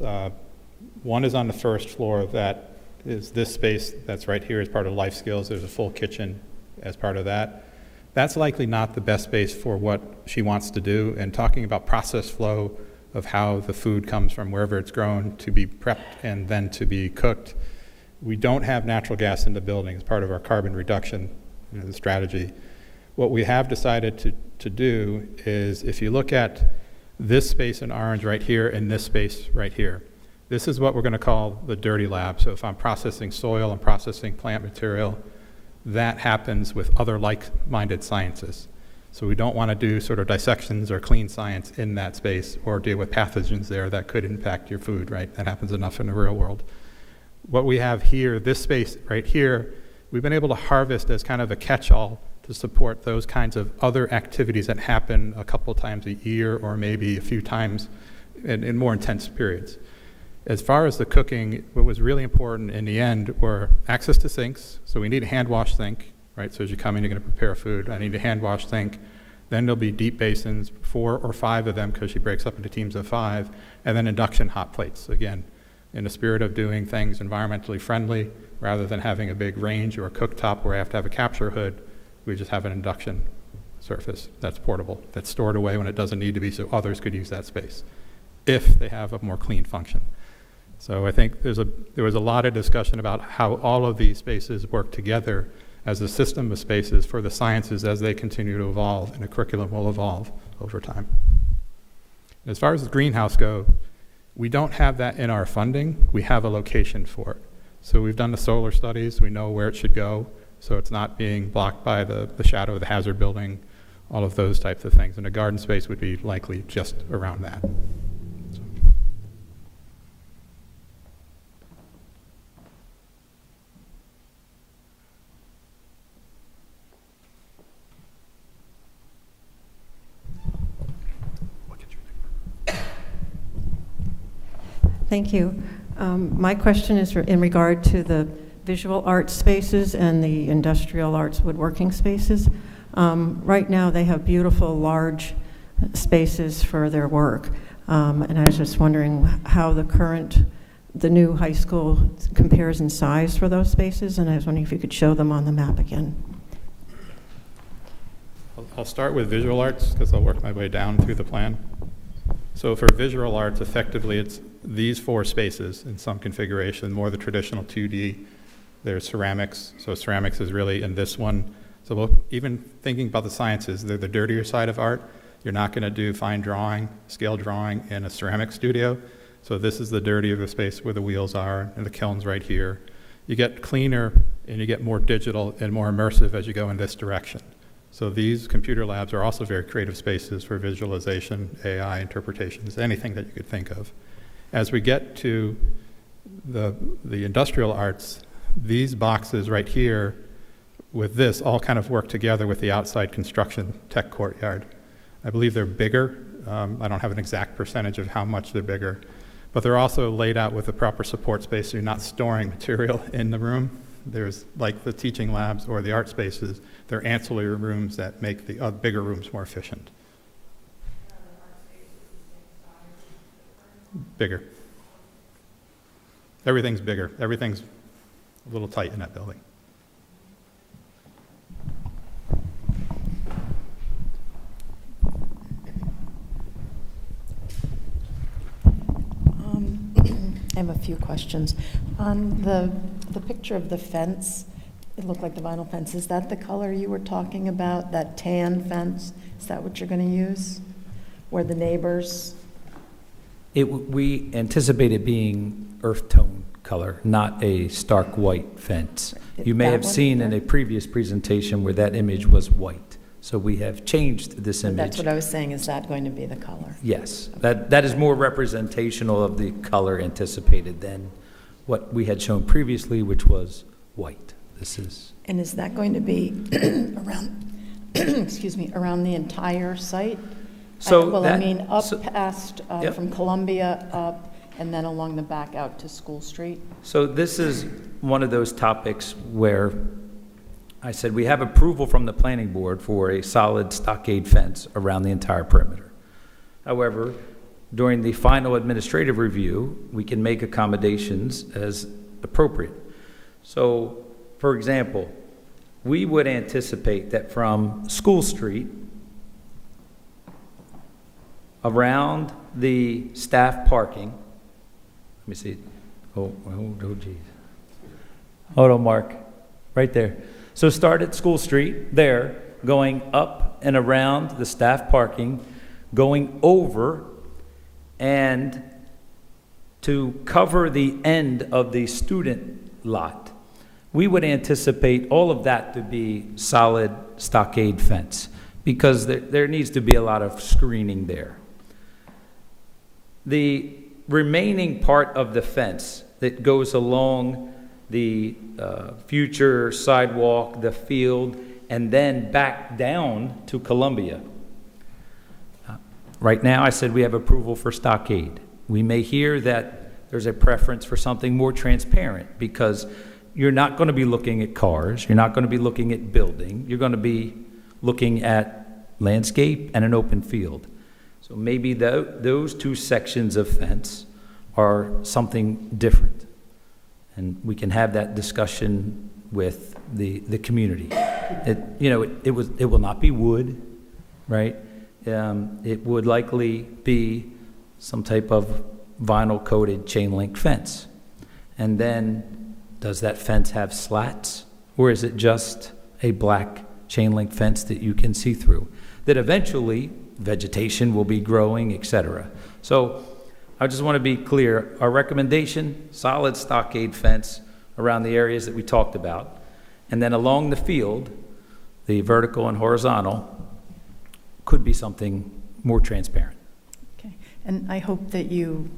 One is on the first floor that is this space that's right here as part of life skills. There's a full kitchen as part of that. That's likely not the best space for what she wants to do. And talking about process flow of how the food comes from wherever it's grown to be prepped and then to be cooked, we don't have natural gas in the building as part of our carbon reduction strategy. What we have decided to do is, if you look at this space in orange right here and this space right here, this is what we're going to call the dirty lab. So if I'm processing soil and processing plant material, that happens with other like-minded sciences. So we don't want to do sort of dissections or clean science in that space or deal with pathogens there that could impact your food, right? That happens enough in the real world. What we have here, this space right here, we've been able to harvest as kind of a catch-all to support those kinds of other activities that happen a couple times a year or maybe a few times in more intense periods. As far as the cooking, what was really important in the end were access to sinks. So we need a hand wash sink, right? So as you come in, you're going to prepare food. I need a hand wash sink. Then there'll be deep basins, 4 or 5 of them, because she breaks up into teams of 5, and then induction hot plates. Again, in the spirit of doing things environmentally friendly, rather than having a big range or a cooktop where I have to have a capture hood, we just have an induction surface that's portable, that's stored away when it doesn't need to be, so others could use that space if they have a more clean function. So I think there was a lot of discussion about how all of these spaces work together as a system of spaces for the sciences as they continue to evolve, and the curriculum will evolve over time. As far as the greenhouse go, we don't have that in our funding. We have a location for it. So we've done the solar studies. We know where it should go, so it's not being blocked by the shadow of the hazard building, all of those types of things. And a garden space would be likely just around that. So. Thank you. My question is in regard to the visual arts spaces and the industrial arts woodworking spaces. Right now, they have beautiful, large spaces for their work. And I was just wondering how the new high school compares in size for those spaces, and I was wondering if you could show them on the map again. I'll start with visual arts because I'll work my way down through the plan. So for visual arts, effectively, it's these 4 spaces in some configuration, more the traditional 2D. There's ceramics. So ceramics is really in this one. So even thinking about the sciences, they're the dirtier side of art. You're not going to do fine drawing, scale drawing in a ceramic studio. So this is the dirtier the space where the wheels are, and the kiln's right here. You get cleaner and you get more digital and more immersive as you go in this direction. So these computer labs are also very creative spaces for visualization, AI interpretations, anything that you could think of. As we get to the industrial arts, these boxes right here with this all kind of work together with the outside construction tech courtyard. I believe they're bigger. I don't have an exact percentage of how much they're bigger, but they're also laid out with the proper support space so you're not storing material in the room. There's, like the teaching labs or the art spaces, they're ancillary rooms that make the bigger rooms more efficient. Bigger. Everything's bigger. Everything's a little tight in that building. I have a few questions. On the picture of the fence, it looked like the vinyl fence. Is that the color you were talking about, that tan fence? Is that what you're going to use? Where the neighbors? We anticipate it being earth tone color, not a stark white fence. You may That have one seen there? in a previous presentation where that image was white. So we have changed this image. That's what I was saying. Is that going to be the color? Yes, that is more representational of the color anticipated than what we had shown previously, which was white. This is, And is that going to be around, excuse me, around the entire site? So Well, I that- mean, up so- past, Yep. from Columbia up, and then along the back out to School Street? so this is one of those topics where I said we have approval from the planning board for a solid stockade fence around the entire perimeter. However, during the final administrative review, we can make accommodations as appropriate. So, for example, we would anticipate that from School Street around the staff parking, let me see. Oh, geez. Hold on, Mark. Right there. So start at School Street there, going up and around the staff parking, going over, and to cover the end of the student lot. We would anticipate all of that to be solid stockade fence because there needs to be a lot of screening there. The remaining part of the fence that goes along the future sidewalk, the field, and then back down to Columbia. Right now, I said we have approval for stockade. We may hear that there's a preference for something more transparent because you're not going to be looking at cars, you're not going to be looking at building, you're going to be looking at landscape and an open field. So maybe those two sections of fence are something different. And we can have that discussion with the community. It will not be wood. right? It would likely be some type of vinyl-coated chain-link fence. And then, does that fence have slats? Or is it just a black chain-link fence that you can see through? That eventually, vegetation will be growing, etc. So, I just want to be clear. Our recommendation, solid stockade fence around the areas that we talked about. And then along the field, the vertical and horizontal could be something more transparent. Okay. And I hope that you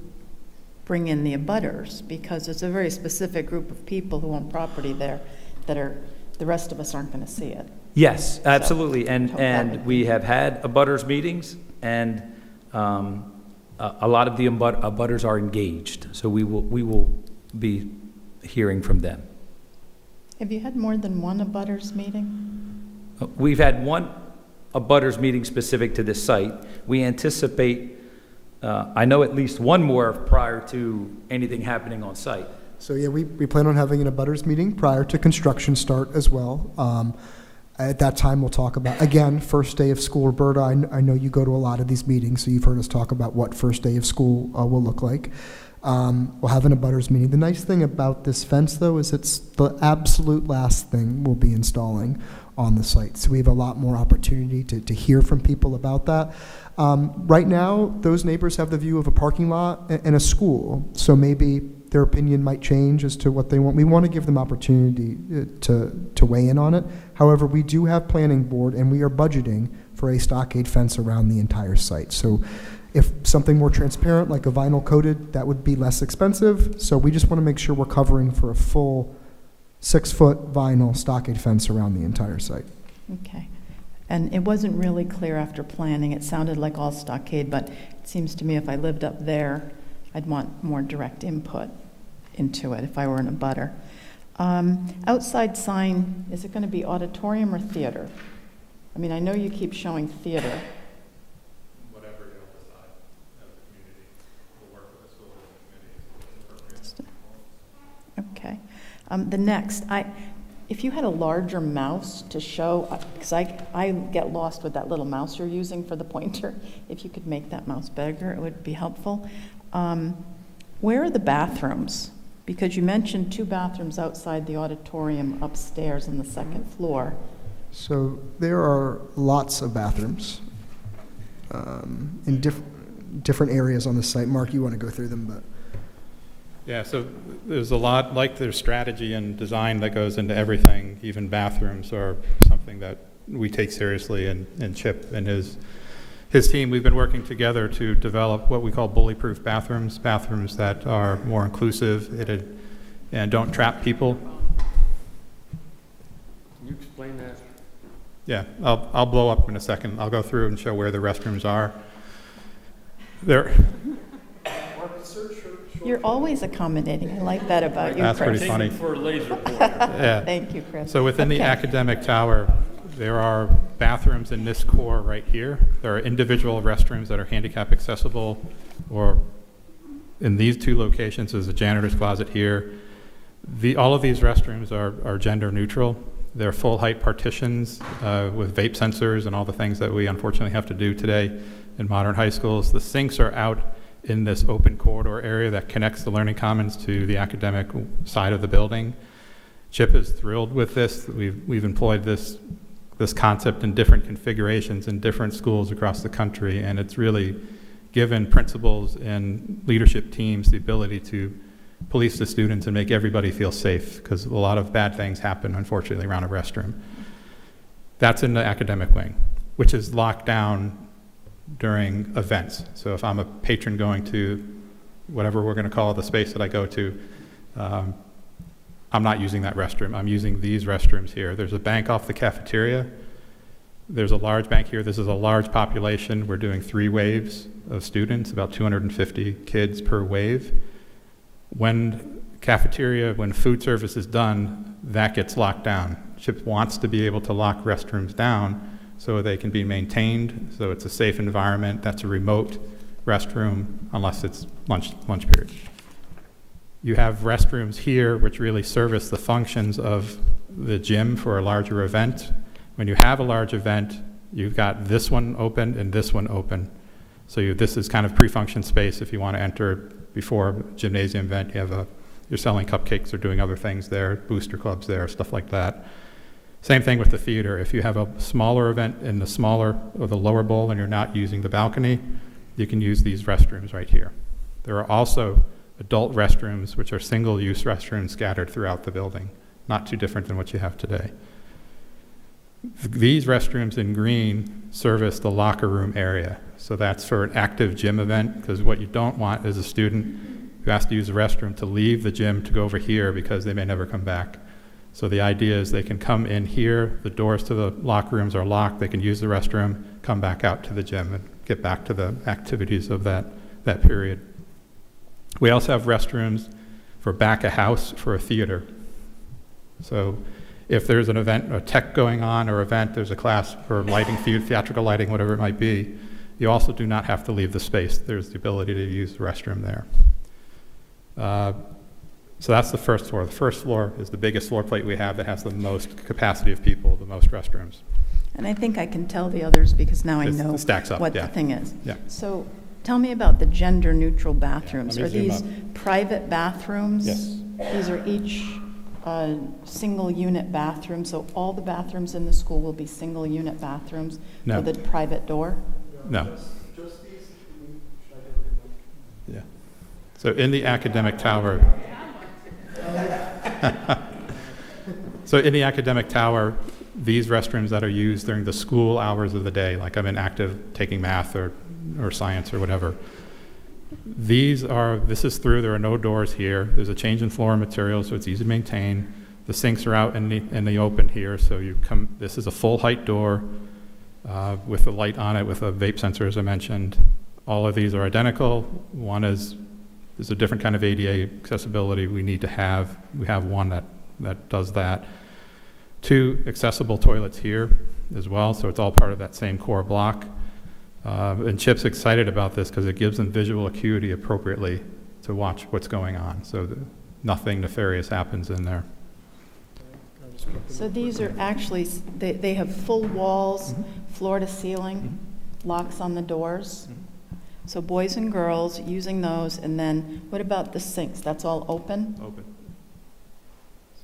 bring in the abutters, because it's a very specific group of people who own property there that are, the rest of us aren't going to see it. Yes, absolutely. hope that And would we have had abutters meetings, and a lot of the abutters are engaged. So we will be hearing from them. Have you had more than one abutters meeting? We've had one abutters meeting specific to this site. We anticipate, I know at least one more prior to anything happening on site. So yeah, we plan on having an abutters meeting prior to construction start as well. At that time, we'll talk about, again, first day of school. Roberta, I know you go to a lot of these meetings, so you've heard us talk about what first day of school will look like. We'll have an abutters meeting. The nice thing about this fence, though, is it's the absolute last thing we'll be installing on the site. So we have a lot more opportunity to hear from people about that. Right now, those neighbors have the view of a parking lot and a school, so maybe their opinion might change as to what they want. We want to give them opportunity to weigh in on it. However, we do have planning board, and we are budgeting for a stockade fence around the entire site. So if something more transparent, like a vinyl coated, that would be less expensive. So we just want to make sure we're covering for a full 6-foot vinyl stockade fence around the entire site. Okay. And it wasn't really clear after planning. It sounded like all stockade, but it seems to me if I lived up there, I'd want more direct input into it if I were in a butter. Outside sign, is it going to be auditorium or theater? I mean, I know you keep showing theater. Whatever you'll decide as a community, we'll work with the school committee. Okay. The next, if you had a larger mouse to show, because I get lost with that little mouse you're using for the pointer. If you could make that mouse bigger, it would be helpful. Where are the bathrooms? Because you mentioned 2 bathrooms outside the auditorium upstairs on the 2nd floor. So there are lots of bathrooms in different areas on the site. Mark, you want to go through them, but. Yeah, so there's a lot, like there's strategy and design that goes into everything. Even bathrooms are something that we take seriously, and Chip and his team, we've been working together to develop what we call bully-proof bathrooms that are more inclusive and don't trap people. Can you explain that? Yeah, I'll blow up in a second. I'll go through and show where the restrooms are. You're always accommodating. I like that about you, That's Chris. pretty funny. For a laser pointer. Yeah. Thank you, Chris. So within the Okay. academic tower, there are bathrooms in this core right here. There are individual restrooms that are handicap accessible, or in these 2 locations there's a janitor's closet here. All of these restrooms are gender neutral. They're full height partitions with vape sensors and all the things that we unfortunately have to do today in modern high schools. The sinks are out in this open corridor area that connects the learning commons to the academic side of the building. Chip is thrilled with this. We've employed this concept in different configurations in different schools across the country, and it's really given principals and leadership teams the ability to police the students and make everybody feel safe, because a lot of bad things happen, unfortunately, around a restroom. That's in the academic wing, which is locked down during events. So if I'm a patron going to whatever we're going to call the space that I go to, I'm not using that restroom. I'm using these restrooms here. There's a bank off the cafeteria. There's a large bank here. This is a large population. We're doing 3 waves of students, about 250 kids per wave. When food service is done, that gets locked down. CHIP wants to be able to lock restrooms down so they can be maintained, so it's a safe environment. That's a remote restroom unless it's lunch period. You have restrooms here which really service the functions of the gym for a larger event. When you have a large event, You've got this one open and this one open. So this is kind of pre-function space if you want to enter before a gymnasium event. You're selling cupcakes or doing other things there, booster clubs there, stuff like that. Same thing with the theater. If you have a smaller event in the smaller or the lower bowl and you're not using the balcony, you can use these restrooms right here. There are also adult restrooms, which are single-use restrooms scattered throughout the building, not too different than what you have today. These restrooms in green service the locker room area. So that's for an active gym event, because what you don't want is a student who has to use the restroom to leave the gym to go over here because they may never come back. So the idea is they can come in here, the doors to the locker rooms are locked, they can use the restroom, come back out to the gym and get back to the activities of that period. We also have restrooms for back of house for a theater. So if there's an event, a tech going on or event, there's a class for lighting, theatrical lighting, whatever it might be, you also do not have to leave the space. There's the ability to use the restroom there. So that's the first floor. The first floor is the biggest floor plate we have that has the most capacity of people, the most restrooms. And I think I can tell the others because now I know It stacks up, what yeah. the thing is. Yeah. So tell me about the gender-neutral bathrooms. Yeah, Are let me these zoom private bathrooms? Yes. These are each single-unit bathrooms, so all the bathrooms in the school will be single-unit bathrooms No. with a private door? No. Yeah. So in the academic tower, these restrooms that are used during the school hours of the day, like I'm in active taking math or science or whatever, this is through, there are no doors here. There's a change in floor material, so it's easy to maintain. The sinks are out in the open here, so this is a full height door with a light on it with a vape sensor, as I mentioned. All of these are identical. One is, there's a different kind of ADA accessibility we need to have. We have one that does that. 2 accessible toilets here as well, so it's all part of that same core block. And Chip's excited about this because it gives them visual acuity appropriately to watch what's going on, so that nothing nefarious happens in there. So these are actually, they have full walls, floor to ceiling, locks on the doors. So boys and girls using those, and then what about the sinks? That's all open? Open.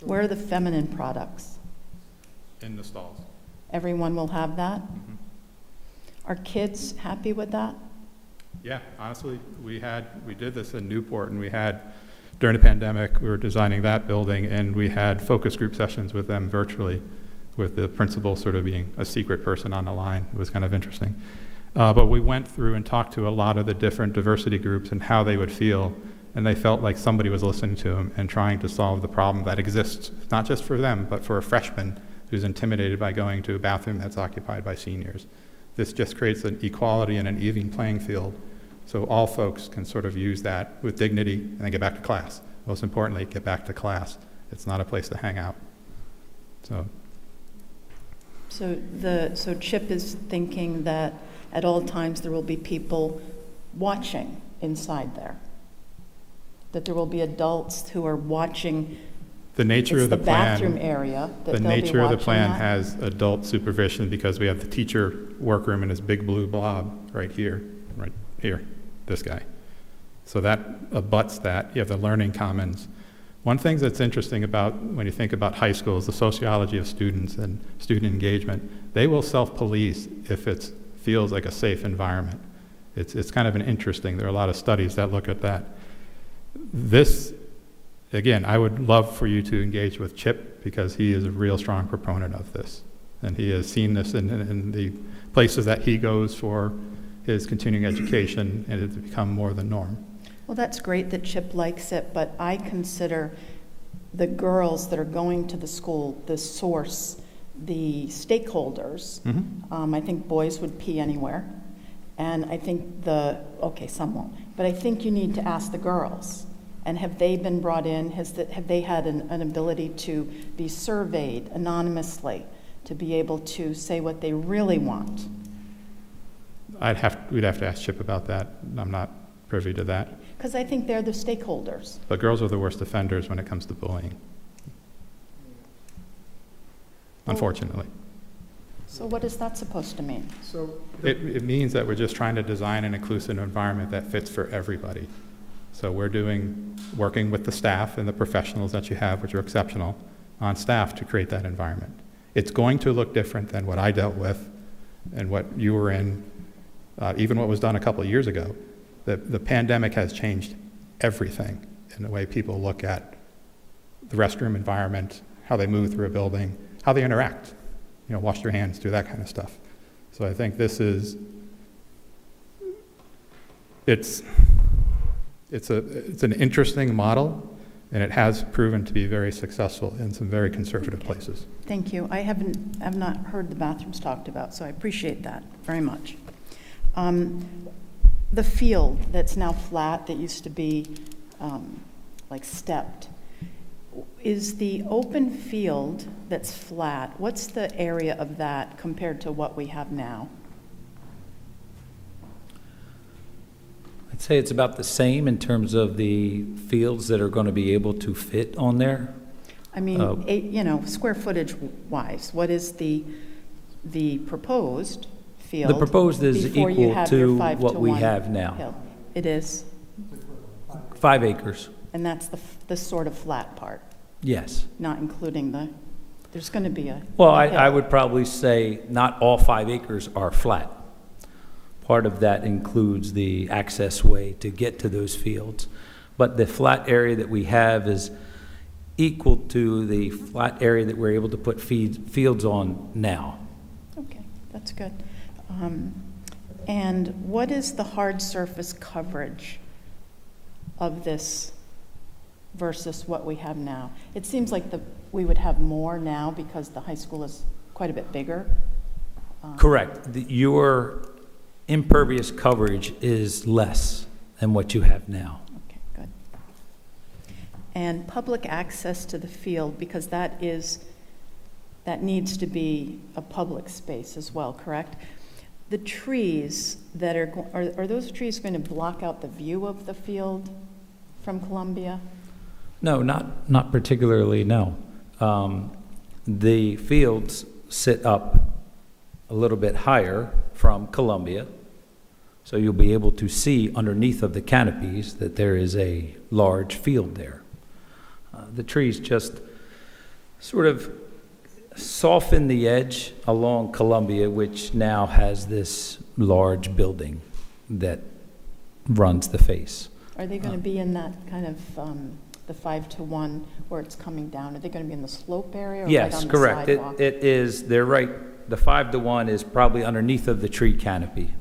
Where are the feminine products? In the stalls. Everyone will have that? Mhm. Are kids happy with that? Yeah, honestly, we did this in Newport, and during the pandemic, we were designing that building, and we had focus group sessions with them virtually, with the principal sort of being a secret person on the line. It was kind of interesting. But we went through and talked to a lot of the different diversity groups and how they would feel, and they felt like somebody was listening to them and trying to solve the problem that exists, not just for them, but for a freshman who's intimidated by going to a bathroom that's occupied by seniors. This just creates an equality and an even playing field, so all folks can sort of use that with dignity and then get back to class. Most importantly, get back to class. It's not a place to hang out. So Chip is thinking that at all times there will be people watching inside there, that there will be adults who are watching. The nature It's of the the plan. bathroom area that The they'll be nature of the watching plan that? has adult supervision because we have the teacher workroom and this big blue blob right here, this guy. So that abuts that. You have the learning commons. One thing that's interesting about when you think about high school is the sociology of students and student engagement. They will self-police if it feels like a safe environment. It's kind of an interesting, there are a lot of studies that look at that. This, again, I would love for you to engage with Chip because he is a real strong proponent of this. And he has seen this in the places that he goes for his continuing education, and it's become more the norm. Well, that's great that Chip likes it, but I consider the girls that are going to the school, the source, the stakeholders. I think boys would pee anywhere. And I think some won't. But I think you need to ask the girls. And have they been brought in? Have they had an ability to be surveyed anonymously, to be able to say what they really want? We'd have to ask Chip about that. I'm not privy to that. Because I think they're the stakeholders. But girls are the worst offenders when it comes to bullying. Unfortunately. So what is that supposed to mean? So It means that we're just trying to design an inclusive environment that fits for everybody. So we're working with the staff and the professionals that you have, which are exceptional, on staff to create that environment. It's going to look different than what I dealt with and what you were in, even what was done a couple of years ago. The pandemic has changed everything in the way people look at the restroom environment, how they move through a building, how they interact, wash their hands, do that kind of stuff. So I think this is, it's an interesting model, and it has proven to be very successful in some very conservative places. Thank you. I have not heard the bathrooms talked about, so I appreciate that very much. The field that's now flat, that used to be like stepped, is the open field that's flat, what's the area of that compared to what we have now? I'd say it's about the same in terms of the fields that are going to be able to fit on there. I mean, square footage wise, what is the proposed field? The proposed is before you equal have to your 5 what to we 1 have now. hill? It is, 5 acres, and that's the sort of flat part, yes. not including there's going to be a Well, a hill. I would probably say not all 5 acres are flat. Part of that includes the access way to get to those fields. But the flat area that we have is equal to the flat area that we're able to put fields on now. Okay, that's good. And what is the hard surface coverage of this versus what we have now? It seems like we would have more now because the high school is quite a bit bigger. Correct. Your impervious coverage is less than what you have now. Okay, good. And public access to the field, because that needs to be a public space as well, correct? The trees that are those trees going to block out the view of the field from Columbia? No, not particularly, no. The fields sit up a little bit higher from Columbia, so you'll be able to see underneath of the canopies that there is a large field there. The trees just sort of soften the edge along Columbia, which now has this large building that runs the face. Are they going to be in that kind of the 5 to 1 where it's coming down? Are they going to be in the slope area or Yes, right on correct. the sidewalk? It is, they're right, the 5 to 1 is probably underneath of the tree canopy.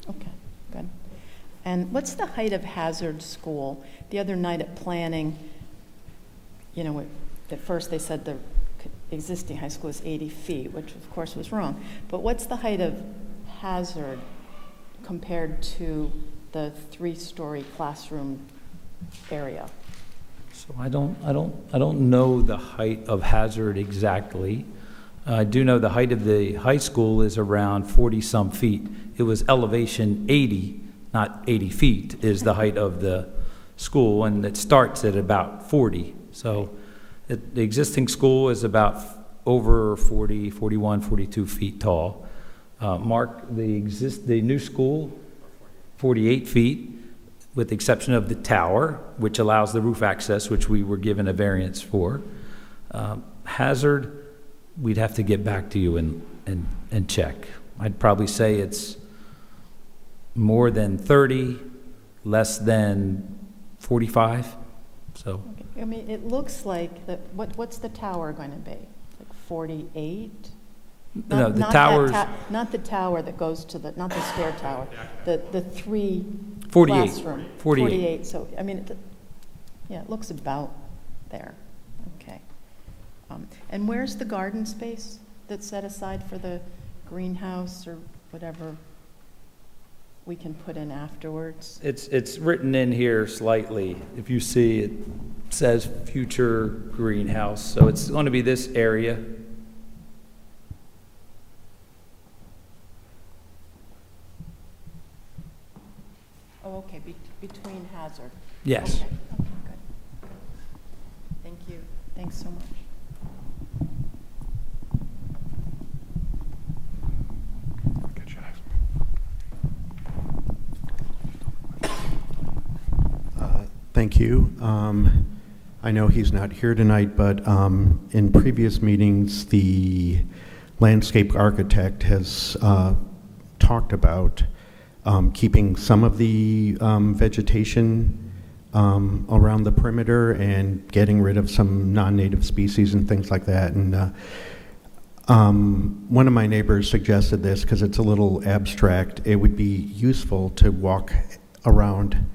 Okay, good. And what's the height of Hazard School? The other night at planning, at first they said the existing high school is 80 feet, which of course was wrong. But what's the height of Hazard compared to the 3-story classroom area? So I don't know the height of Hazard exactly. I do know the height of the high school is around 40-some feet. It was elevation 80, not 80 feet, is the height of the school, and it starts at about 40. So the existing school is about over 40, 41, 42 feet tall. Mark, the new school, 48 feet, with the exception of the tower, which allows the roof access, which we were given a variance for. Hazard, we'd have to get back to you and check. I'd probably say it's more than 30, less than 45. So Okay. I mean, it looks like what's the tower going to be? Like 48? no, the towers, Not the tower that goes to not the stair tower, the 3 48. classroom. 48. So, I mean, it looks about there. Okay. And where's the garden space that's set aside for the greenhouse or whatever we can put in afterwards? It's written in here slightly. If you see, it says future greenhouse. So it's going to be this area. Oh, okay, between Hazard. Yes. Okay, good. Thank you. Thanks so much. Thank you. I know he's not here tonight, but in previous meetings, the landscape architect has talked about keeping some of the vegetation around the perimeter and getting rid of some non-native species and things like that. And one of my neighbors suggested this because it's a little abstract. It would be useful to walk around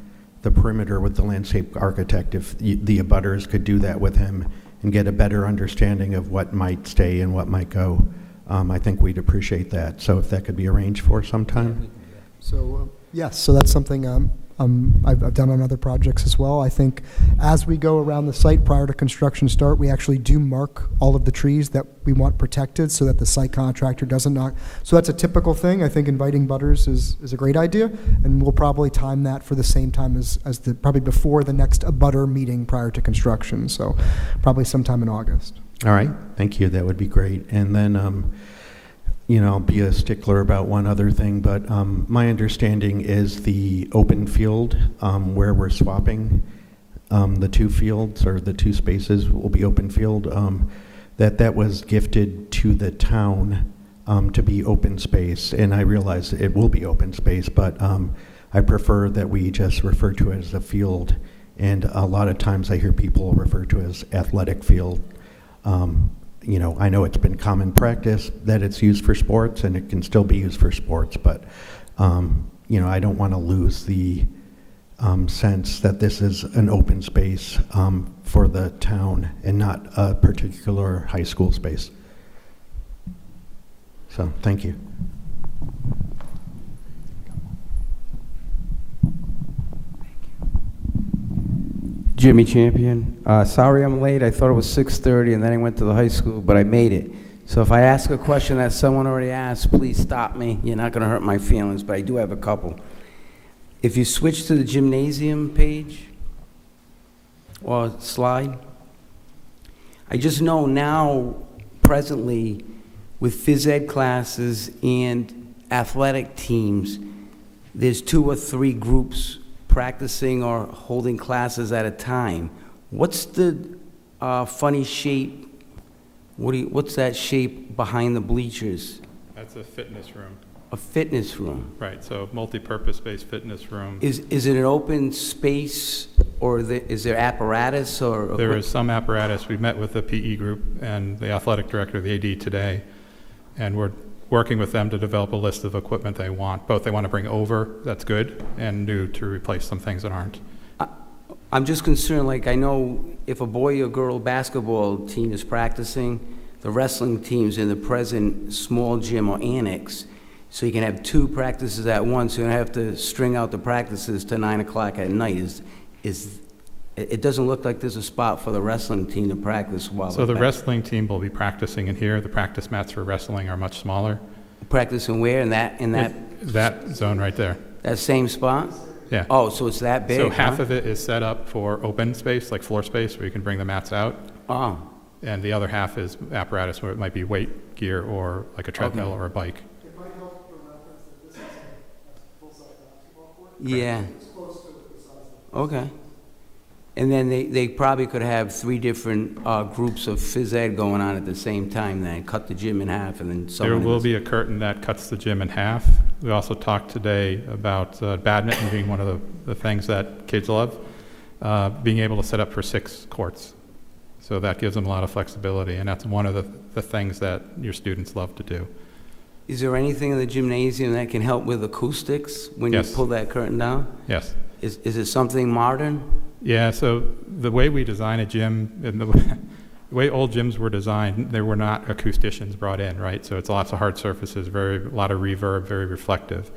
the perimeter with the landscape architect if the abutters could do that with him and get a better understanding of what might stay and what might go. I think we'd appreciate that. So if that could be arranged for sometime. So yes, so that's something I've done on other projects as well. I think as we go around the site prior to construction start, we actually do mark all of the trees that we want protected so that the site contractor doesn't knock. So that's a typical thing. I think inviting butters is a great idea, and we'll probably time that for the same time as probably before the next abutter meeting prior to construction. So probably sometime in August. All right, thank you. That would be great. And then, I'll be a stickler about one other thing, but my understanding is the open field where we're swapping the two fields or the two spaces will be open field, that was gifted to the town to be open space. And I realize it will be open space, but I prefer that we just refer to it as a field. And a lot of times I hear people refer to it as athletic field. I know it's been common practice that it's used for sports, and it can still be used for sports, but, I don't want to lose the sense that this is an open space for the town and not a particular high school space. So, thank you. Jimmy Champion. Sorry I'm late. I thought it was 6:30 and then I went to the high school, but I made it. So if I ask a question that someone already asked, please stop me. You're not going to hurt my feelings, but I do have a couple. If you switch to the gymnasium page or slide, I just know now, presently, with phys ed classes and athletic teams, there's 2 or 3 groups practicing or holding classes at a time. What's the funny shape? What's that shape behind the bleachers? That's a fitness room. A fitness room. Right, so multi-purpose-based fitness room. Is it an open space, or is there apparatus or? There is some apparatus. We met with the PE group and the athletic director, the AD, today, and we're working with them to develop a list of equipment they want. Both they want to bring over, that's good, and new to replace some things that aren't. I'm just concerned, like, I know if a boy or girl basketball team is practicing, the wrestling team's in the present small gym or annex, so you can have 2 practices at once. You don't have to string out the practices to 9 o'clock at night. It doesn't look like there's a spot for the wrestling team to practice while So the wrestling team will be practicing in here. The practice mats for wrestling are much smaller. Practicing where? In that? That zone right there. That same spot? Yeah. Oh, so it's that big, So half huh? of it is set up for open space, like floor space, where you can bring the mats out. Oh, And the other half is apparatus where it might be weight gear or like a treadmill or a bike. It might help for reference that this is a full-size basketball court. yeah, It's close to the size of okay. And then they probably could have 3 different groups of phys ed going on at the same time, then cut the gym in half and then There someone. will be a curtain that cuts the gym in half. We also talked today about badminton being one of the things that kids love, being able to set up for 6 courts. So that gives them a lot of flexibility, and that's one of the things that your students love to do. Is there anything in the gymnasium that can help with acoustics when Yes. you pull that curtain down? Yes. Is it something modern? Yeah, so the way we design a gym, and the way old gyms were designed, there were not acousticians brought in, right? So it's lots of hard surfaces, a lot of reverb, very reflective.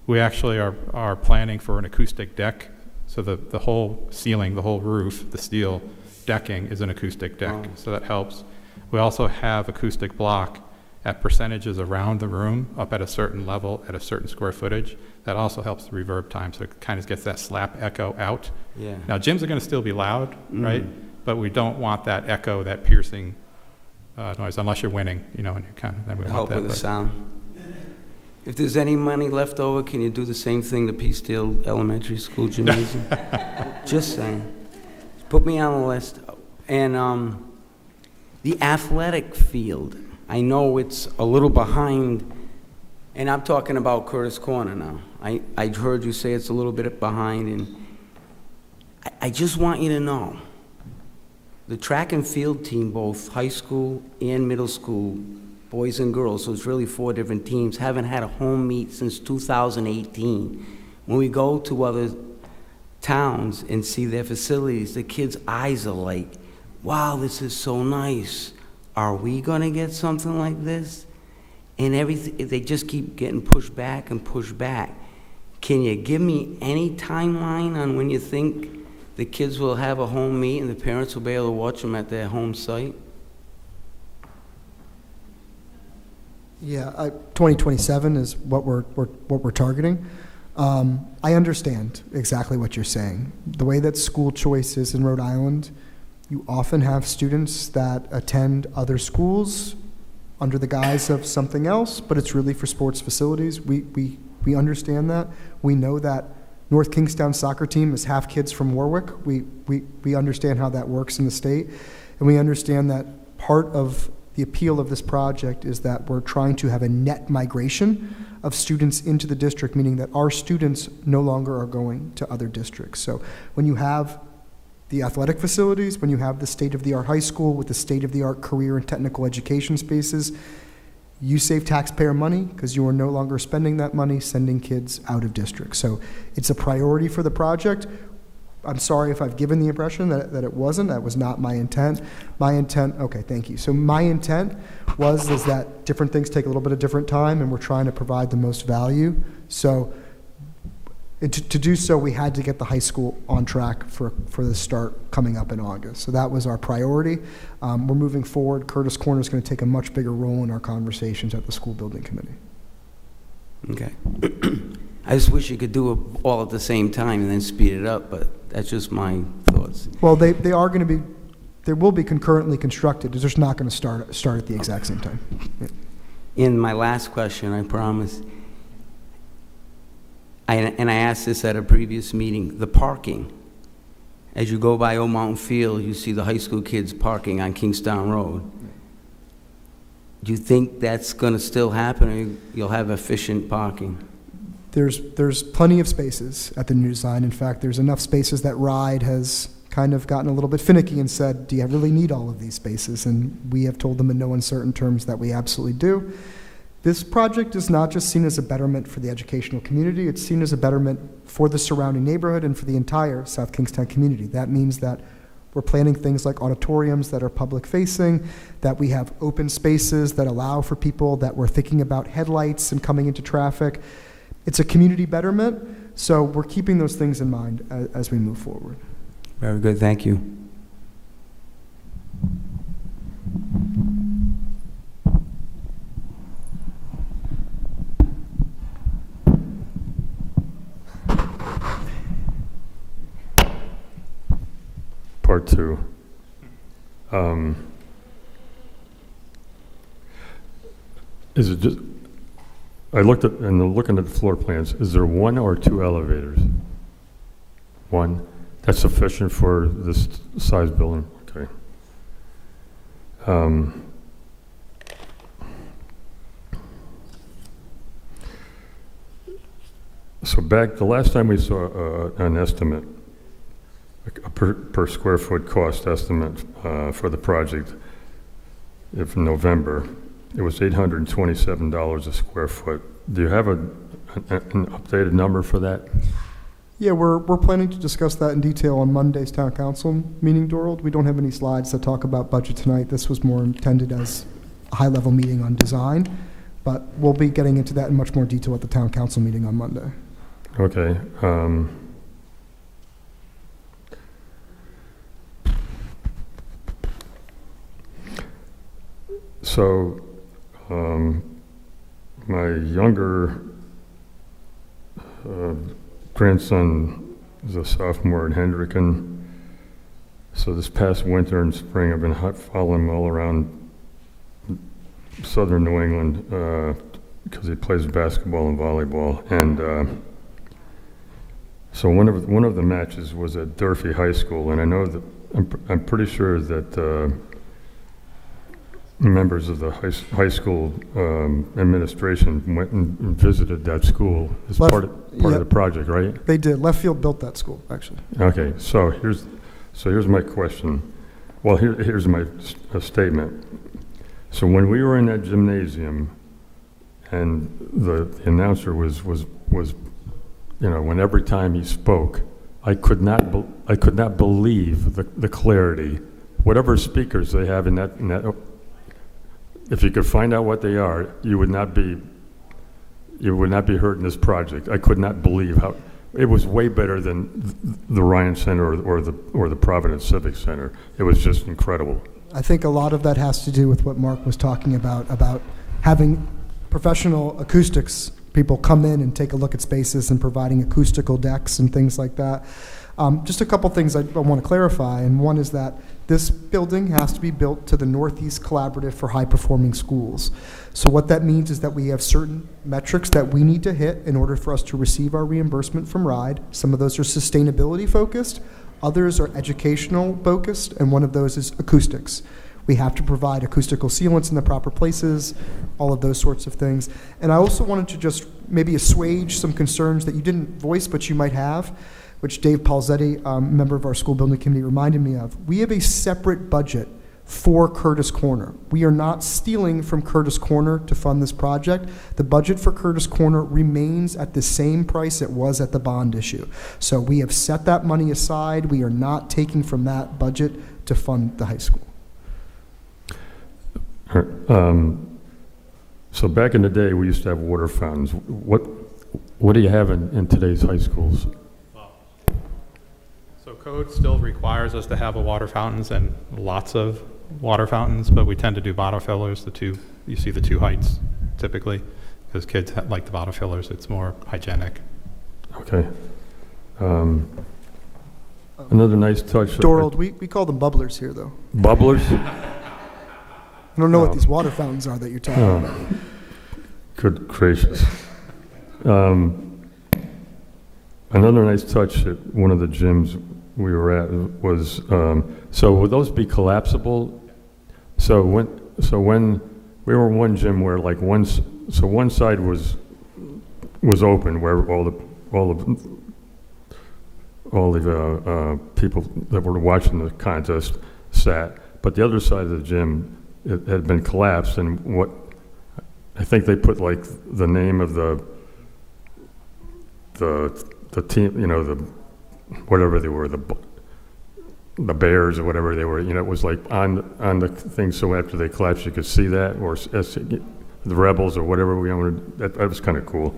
We actually are planning for an acoustic deck, so the whole ceiling, the whole roof, the steel decking is an acoustic deck, so that helps. We also have acoustic block at percentages around the room, up at a certain level, at a certain square footage. That also helps the reverb time, so it kind of gets that slap echo out. Yeah. Now, gyms are going to still be loud, right? But we don't want that echo, that piercing noise, unless you're winning, and you kind of, then we want Help that. with the sound? If there's any money left over, can you do the same thing to Peacedale Elementary School Gymnasium? Just saying. Put me on the list. And the athletic field, I know it's a little behind, and I'm talking about Curtis Corner now. I heard you say it's a little bit behind, and I just want you to know, the track and field team, both high school and middle school, boys and girls, so it's really 4 different teams, haven't had a home meet since 2018. When we go to other towns and see their facilities, the kids' eyes are like, wow, this is so nice. Are we gonna get something like this? And everything, they just keep getting pushed back and pushed back. Can you give me any timeline on when you think the kids will have a home meet and the parents will be able to watch them at their home site? Yeah, 2027 is what we're targeting. I understand exactly what you're saying. The way that school choice is in Rhode Island, you often have students that attend other schools under the guise of something else, but it's really for sports facilities. We understand that. We know that North Kingstown soccer team is half kids from Warwick. We understand how that works in the state, and we understand that part of the appeal of this project is that we're trying to have a net migration of students into the district, meaning that our students no longer are going to other districts. So when you have the athletic facilities, when you have the state-of-the-art high school with the state-of-the-art career and technical education spaces, you save taxpayer money because you are no longer spending that money sending kids out of district. So it's a priority for the project. I'm sorry if I've given the impression that it wasn't. That was not my intent. My intent, okay, thank you. So my intent is that different things take a little bit of different time, and we're trying to provide the most value. So to do so, we had to get the high school on track for the start coming up in August. So that was our priority. We're moving forward. Curtis Corner is going to take a much bigger role in our conversations at the school building committee. Okay. I just wish you could do it all at the same time and then speed it up, but that's just my thoughts. Well, they are going to be, they will be concurrently constructed. They're just not going to start at the exact same time. Yeah. In my last question, I promise, and I asked this at a previous meeting, the parking. As you go by Old Mountain Field, you see the high school kids parking on Kingstown Road. Do you think that's going to still happen, or you'll have efficient parking? There's plenty of spaces at the new design. In fact, there's enough spaces that RIDE has kind of gotten a little bit finicky and said, do you really need all of these spaces? And we have told them in no uncertain terms that we absolutely do. This project is not just seen as a betterment for the educational community, it's seen as a betterment for the surrounding neighborhood and for the entire South Kingstown community. That means that we're planning things like auditoriums that are public facing, that we have open spaces that allow for people that we're thinking about headlights and coming into traffic. It's a community betterment, so we're keeping those things in mind as we move forward. Very good, thank you. Part 2. Is it just, I looked at, and looking at the floor plans, is there 1 or 2 elevators? 1? That's sufficient for this size building? Okay. So back, the last time we saw an estimate, a per square foot cost estimate for the project, if in November, it was $827 a square foot. Do you have an updated number for that? Yeah, we're planning to discuss that in detail on Monday's town council meeting, Dorold. We don't have any slides that talk about budget tonight. This was more intended as a high-level meeting on design, but we'll be getting into that in much more detail at the town council meeting on Monday. Okay. So, my younger grandson is a sophomore at Hendricken. So this past winter and spring, I've been following him all around southern New England, because he plays basketball and volleyball. And so one of the matches was at Durfee High School, and I know that I'm pretty sure that members of the high school administration went and visited that school as part of the project, right? They did. Left Field built that school, actually. Okay, so here's my question. Well, here's my statement. So when we were in that gymnasium, and the announcer was when every time he spoke, I could not believe the clarity. Whatever speakers they have in that, if you could find out what they are, you would not be heard in this project. I could not believe how it was way better than the Ryan Center or the Providence Civic Center. It was just incredible. I think a lot of that has to do with what Mark was talking about having professional acoustics people come in and take a look at spaces and providing acoustical decks and things like that. Just a couple things I want to clarify, and one is that this building has to be built to the Northeast Collaborative for High-Performing Schools. So what that means is that we have certain metrics that we need to hit in order for us to receive our reimbursement from RIDE. Some of those are sustainability focused, others are educational focused, and one of those is acoustics. We have to provide acoustical sealants in the proper places, all of those sorts of things. And I also wanted to just maybe assuage some concerns that you didn't voice but you might have, which Dave Palzetti, member of our school building committee, reminded me of. We have a separate budget for Curtis Corner. We are not stealing from Curtis Corner to fund this project. The budget for Curtis Corner remains at the same price it was at the bond issue. So we have set that money aside. We are not taking from that budget to fund the high school. So back in the day, we used to have water fountains. What do you have in today's high schools? So code still requires us to have a water fountains and lots of water fountains, but we tend to do bottom fillers, you see the two heights typically, because kids like the bottom fillers, it's more hygienic. Okay. Another nice touch. Dorold, we call them bubblers here, though. Bubblers? I don't know what these water fountains are that you're talking about. Good gracious. Another nice touch at one of the gyms we were at was, so would those be collapsible? So when we were in one gym where like one side was open where all the people that were watching the contest sat, but the other side of the gym, it had been collapsed, and what I think they put like the name of the team, the whatever they were, the Bears or whatever they were, it was like on the thing, so after they collapsed you could see that, or the Rebels or whatever we wanted. That was kind of cool.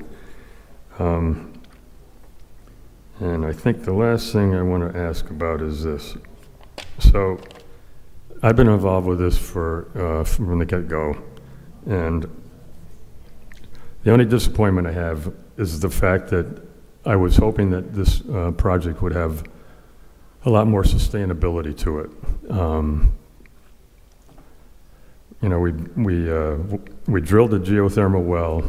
And I think the last thing I want to ask about is this. So I've been involved with this from the get-go, and the only disappointment I have is the fact that I was hoping that this project would have a lot more sustainability to it. We drilled a geothermal well.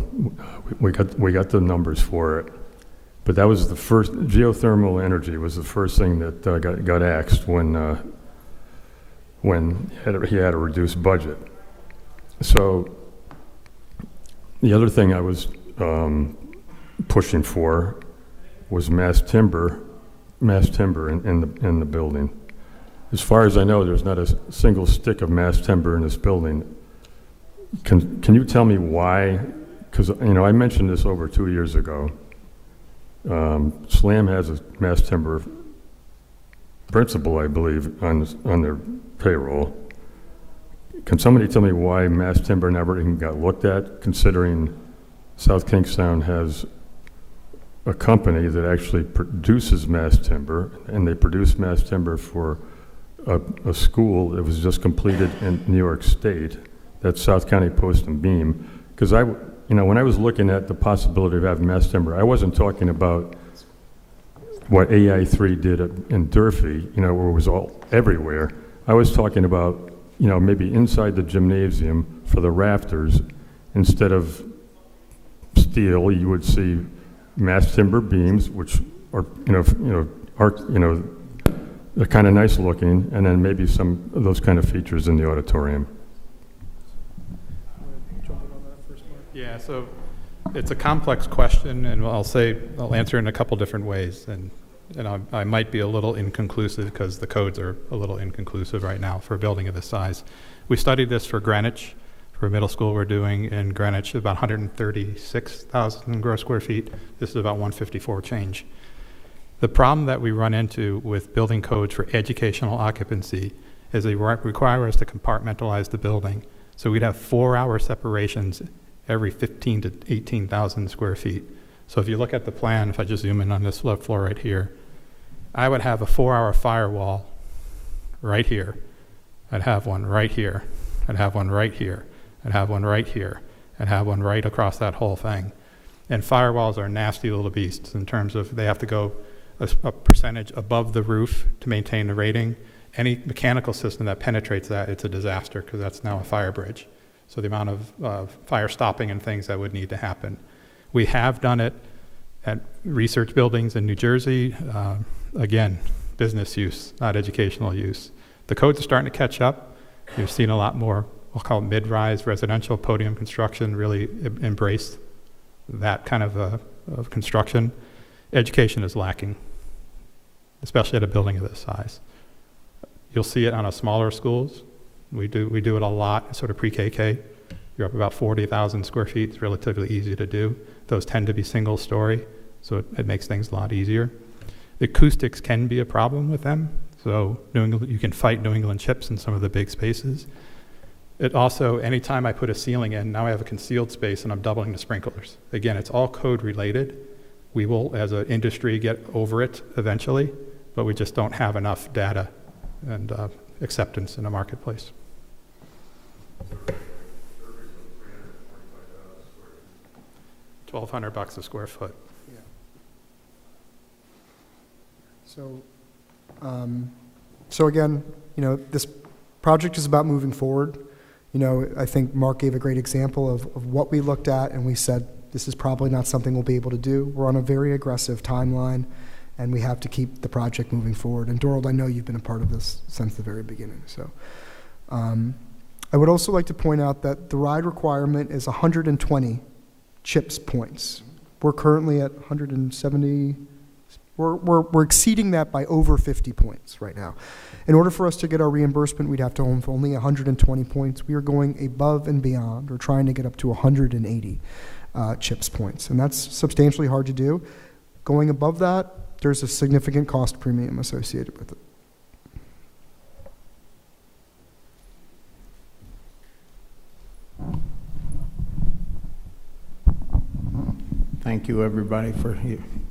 We got the numbers for it, but that was the first. Geothermal energy was the first thing that got axed when he had a reduced budget. So the other thing I was pushing for was mass timber in the building. As far as I know, there's not a single stick of mass timber in this building. Can you tell me why? Because I mentioned this over 2 years ago. SLAM has a mass timber principal, I believe, on their payroll. Can somebody tell me why mass timber never even got looked at, considering South Kingstown has a company that actually produces mass timber, and they produce mass timber for a school that was just completed in New York State, that's South County Post and Beam. Because when I was looking at the possibility of having mass timber, I wasn't talking about what AI3 did in Durfee, where it was all everywhere. I was talking about, maybe inside the gymnasium for the rafters, instead of steel, you would see mass timber beams, which are, they're kind of nice looking, and then maybe some of those kind of features in the auditorium. Yeah, so it's a complex question, and I'll answer it in a couple different ways, and I might be a little inconclusive because the codes are a little inconclusive right now for a building of this size. We studied this for Greenwich, for a middle school we're doing in Greenwich, about 136,000 gross square feet. This is about 154 change. The problem that we run into with building codes for educational occupancy is they require us to compartmentalize the building. So we'd have 4-hour separations every 15 to 18,000 square feet. So if you look at the plan, if I just zoom in on this floor right here, I would have a 4-hour firewall right here. I'd have one right here. I'd have one right here. I'd have one right here. I'd have one right across that whole thing. And firewalls are nasty little beasts in terms of they have to go a percentage above the roof to maintain the rating. Any mechanical system that penetrates that, it's a disaster because that's now a fire bridge. So the amount of fire stopping and things that would need to happen. We have done it at research buildings in New Jersey. Again, business use, not educational use. The codes are starting to catch up. You've seen a lot more, we'll call it mid-rise residential podium construction, really embrace that kind of construction. Education is lacking, especially at a building of this size. You'll see it on our smaller schools. We do it a lot, sort of pre-KK. You're up about 40,000 square feet. It's relatively easy to do. Those tend to be single story, so it makes things a lot easier. The acoustics can be a problem with them. So you can fight New England chips in some of the big spaces. It also, anytime I put a ceiling in, now I have a concealed space and I'm doubling the sprinklers. Again, it's all code related. We will, as an industry, get over it eventually, but we just don't have enough data and acceptance in the marketplace. $1,200 a square foot. Yeah. So again, this project is about moving forward. I think Mark gave a great example of what we looked at, and we said, this is probably not something we'll be able to do. We're on a very aggressive timeline, and we have to keep the project moving forward. And Dorold, I know you've been a part of this since the very beginning. So I would also like to point out that the ride requirement is 120 CHIPS points. We're currently at 170. We're exceeding that by over 50 points right now. In order for us to get our reimbursement, we'd have to own for only 120 points. We are going above and beyond. We're trying to get up to 180 CHIPS points, and that's substantially hard to do. Going above that, there's a significant cost premium associated with it. Thank you, everybody, for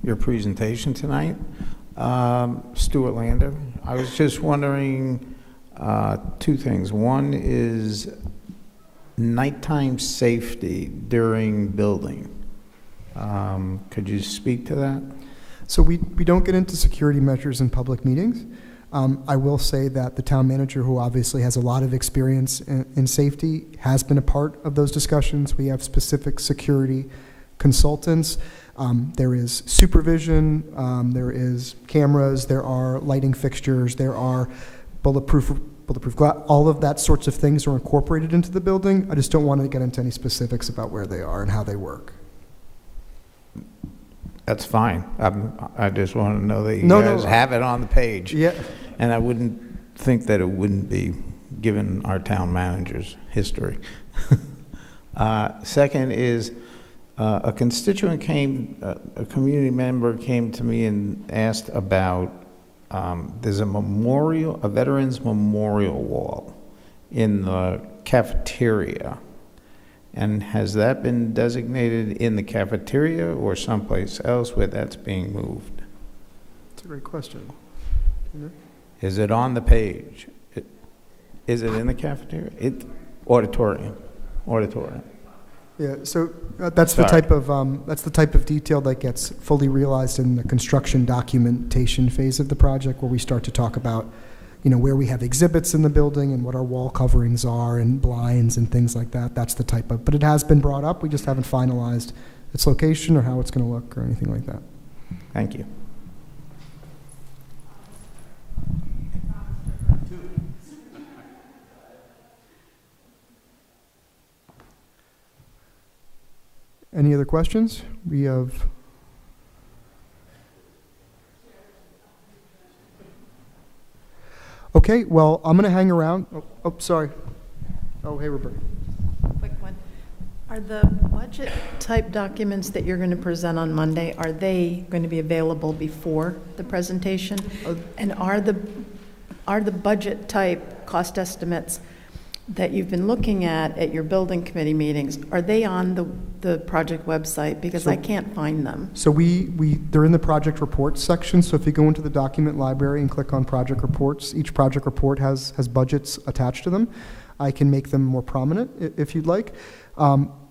your presentation tonight. Stuart Lander. I was just wondering two things. One is nighttime safety during building. Could you speak to that? So we don't get into security measures in public meetings. I will say that the town manager, who obviously has a lot of experience in safety, has been a part of those discussions. We have specific security consultants. There is supervision, there is cameras, there are lighting fixtures, there are bulletproof glass. All of that sorts of things are incorporated into the building. I just don't want to get into any specifics about where they are and how they work. That's fine. I just want to know that you guys have it on the page. Yeah. And I wouldn't think that it wouldn't be, given our town manager's history. Second is, a constituent a community member came to me and asked about, there's a veterans memorial wall in the cafeteria. And has that been designated in the cafeteria or someplace else where that's being moved? That's a great question. Is it on the page? Is it in the cafeteria? Auditorium. Yeah, so that's the type of detail that gets fully realized in the construction documentation phase of the project, where we start to talk about, where we have exhibits in the building and what our wall coverings are and blinds and things like that. That's the type of, but it has been brought up. We just haven't finalized its location or how it's going to look or anything like that. Thank you. Any other questions? We have... Okay, well, I'm going to hang around. Oh, sorry. Oh, hey, Roberta. Quick one. Are the budget type documents that you're going to present on Monday, are they going to be available before the presentation? And are the budget type cost estimates that you've been looking at your building committee meetings, are they on the project website? Because I can't find them. So they're in the project reports section. So if you go into the document library and click on project reports, each project report has budgets attached to them. I can make them more prominent if you'd like.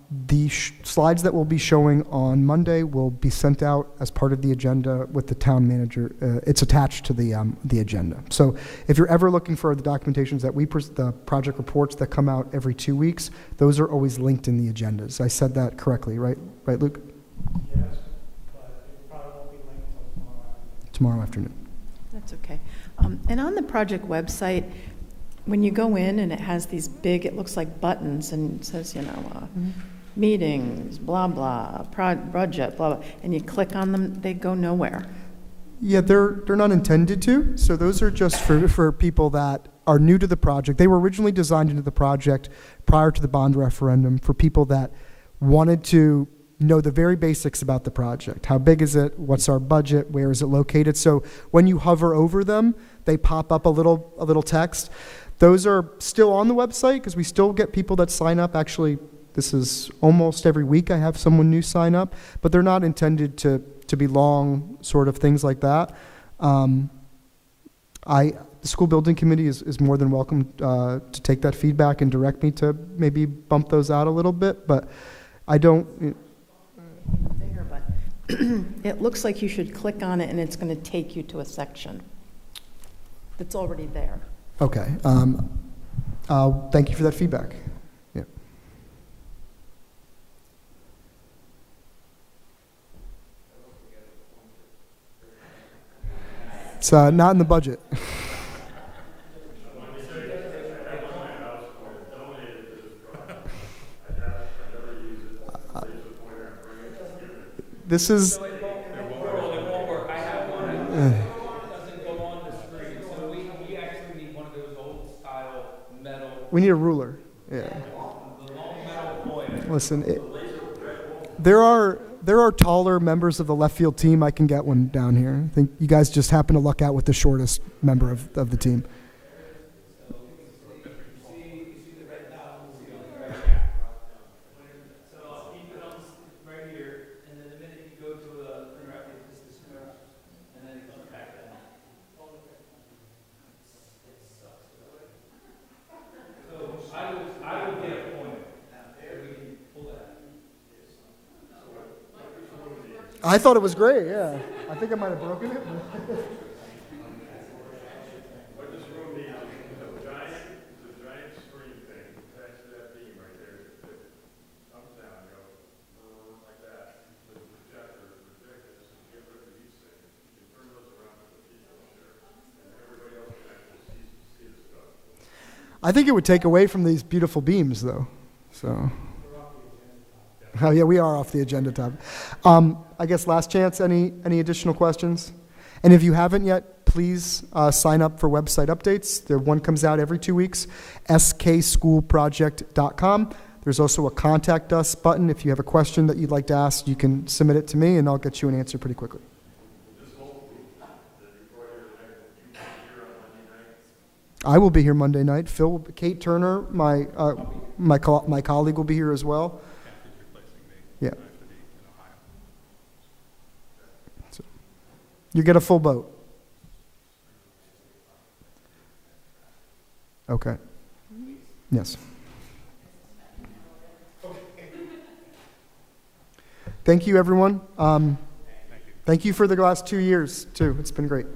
The slides that we'll be showing on Monday will be sent out as part of the agenda with the town manager. It's attached to the agenda. So if you're ever looking for the documentations that the project reports that come out every 2 weeks, those are always linked in the agendas. I said that correctly, right? Right, Luke? Yes, but it probably won't be linked until Tomorrow afternoon. That's okay. And on the project website, when you go in and it has these big, it looks like buttons and it says, meetings, blah, blah, budget, blah, blah, and you click on them, they go nowhere. Yeah, they're not intended to. So those are just for people that are new to the project. They were originally designed into the project prior to the bond referendum for people that wanted to know the very basics about the project. How big is it? What's our budget? Where is it located? So when you hover over them, they pop up a little text. Those are still on the website because we still get people that sign up. Actually, this is almost every week I have someone new sign up, but they're not intended to be long sort of things like that. The school building committee is more than welcome to take that feedback and direct me to maybe bump those out a little bit, but I don't... Bigger, but it looks like you should click on it and it's going to take you to a section that's already there. Okay. Thank you for that feedback. Yeah. It's not in the budget. This is... We need a ruler. Yeah. Listen, there are taller members of the left field team. I can get one down here. I think you guys just happen to luck out with the shortest member of the team. I thought it was great, yeah. I think I might have broken it. What this room needs is a giant screen thing attached to that beam right there. That comes down, like that. The projector project this and get rid of these things. You can turn those around to the people there, and everybody else can actually see the stuff. I think it would take away from these beautiful beams, though. So. Oh yeah, we are off the agenda tab. I guess last chance, any additional questions? And if you haven't yet, please sign up for website updates. One comes out every 2 weeks, skschoolproject.com. There's also a contact us button. If you have a question that you'd like to ask, you can submit it to me and I'll get you an answer pretty quickly. I will be here Monday night. Kate Turner, my colleague will be here as well. Yeah. So, you get a full boat. Okay. Yes. Thank you, everyone. Thank you for the last 2 years, too. It's been great.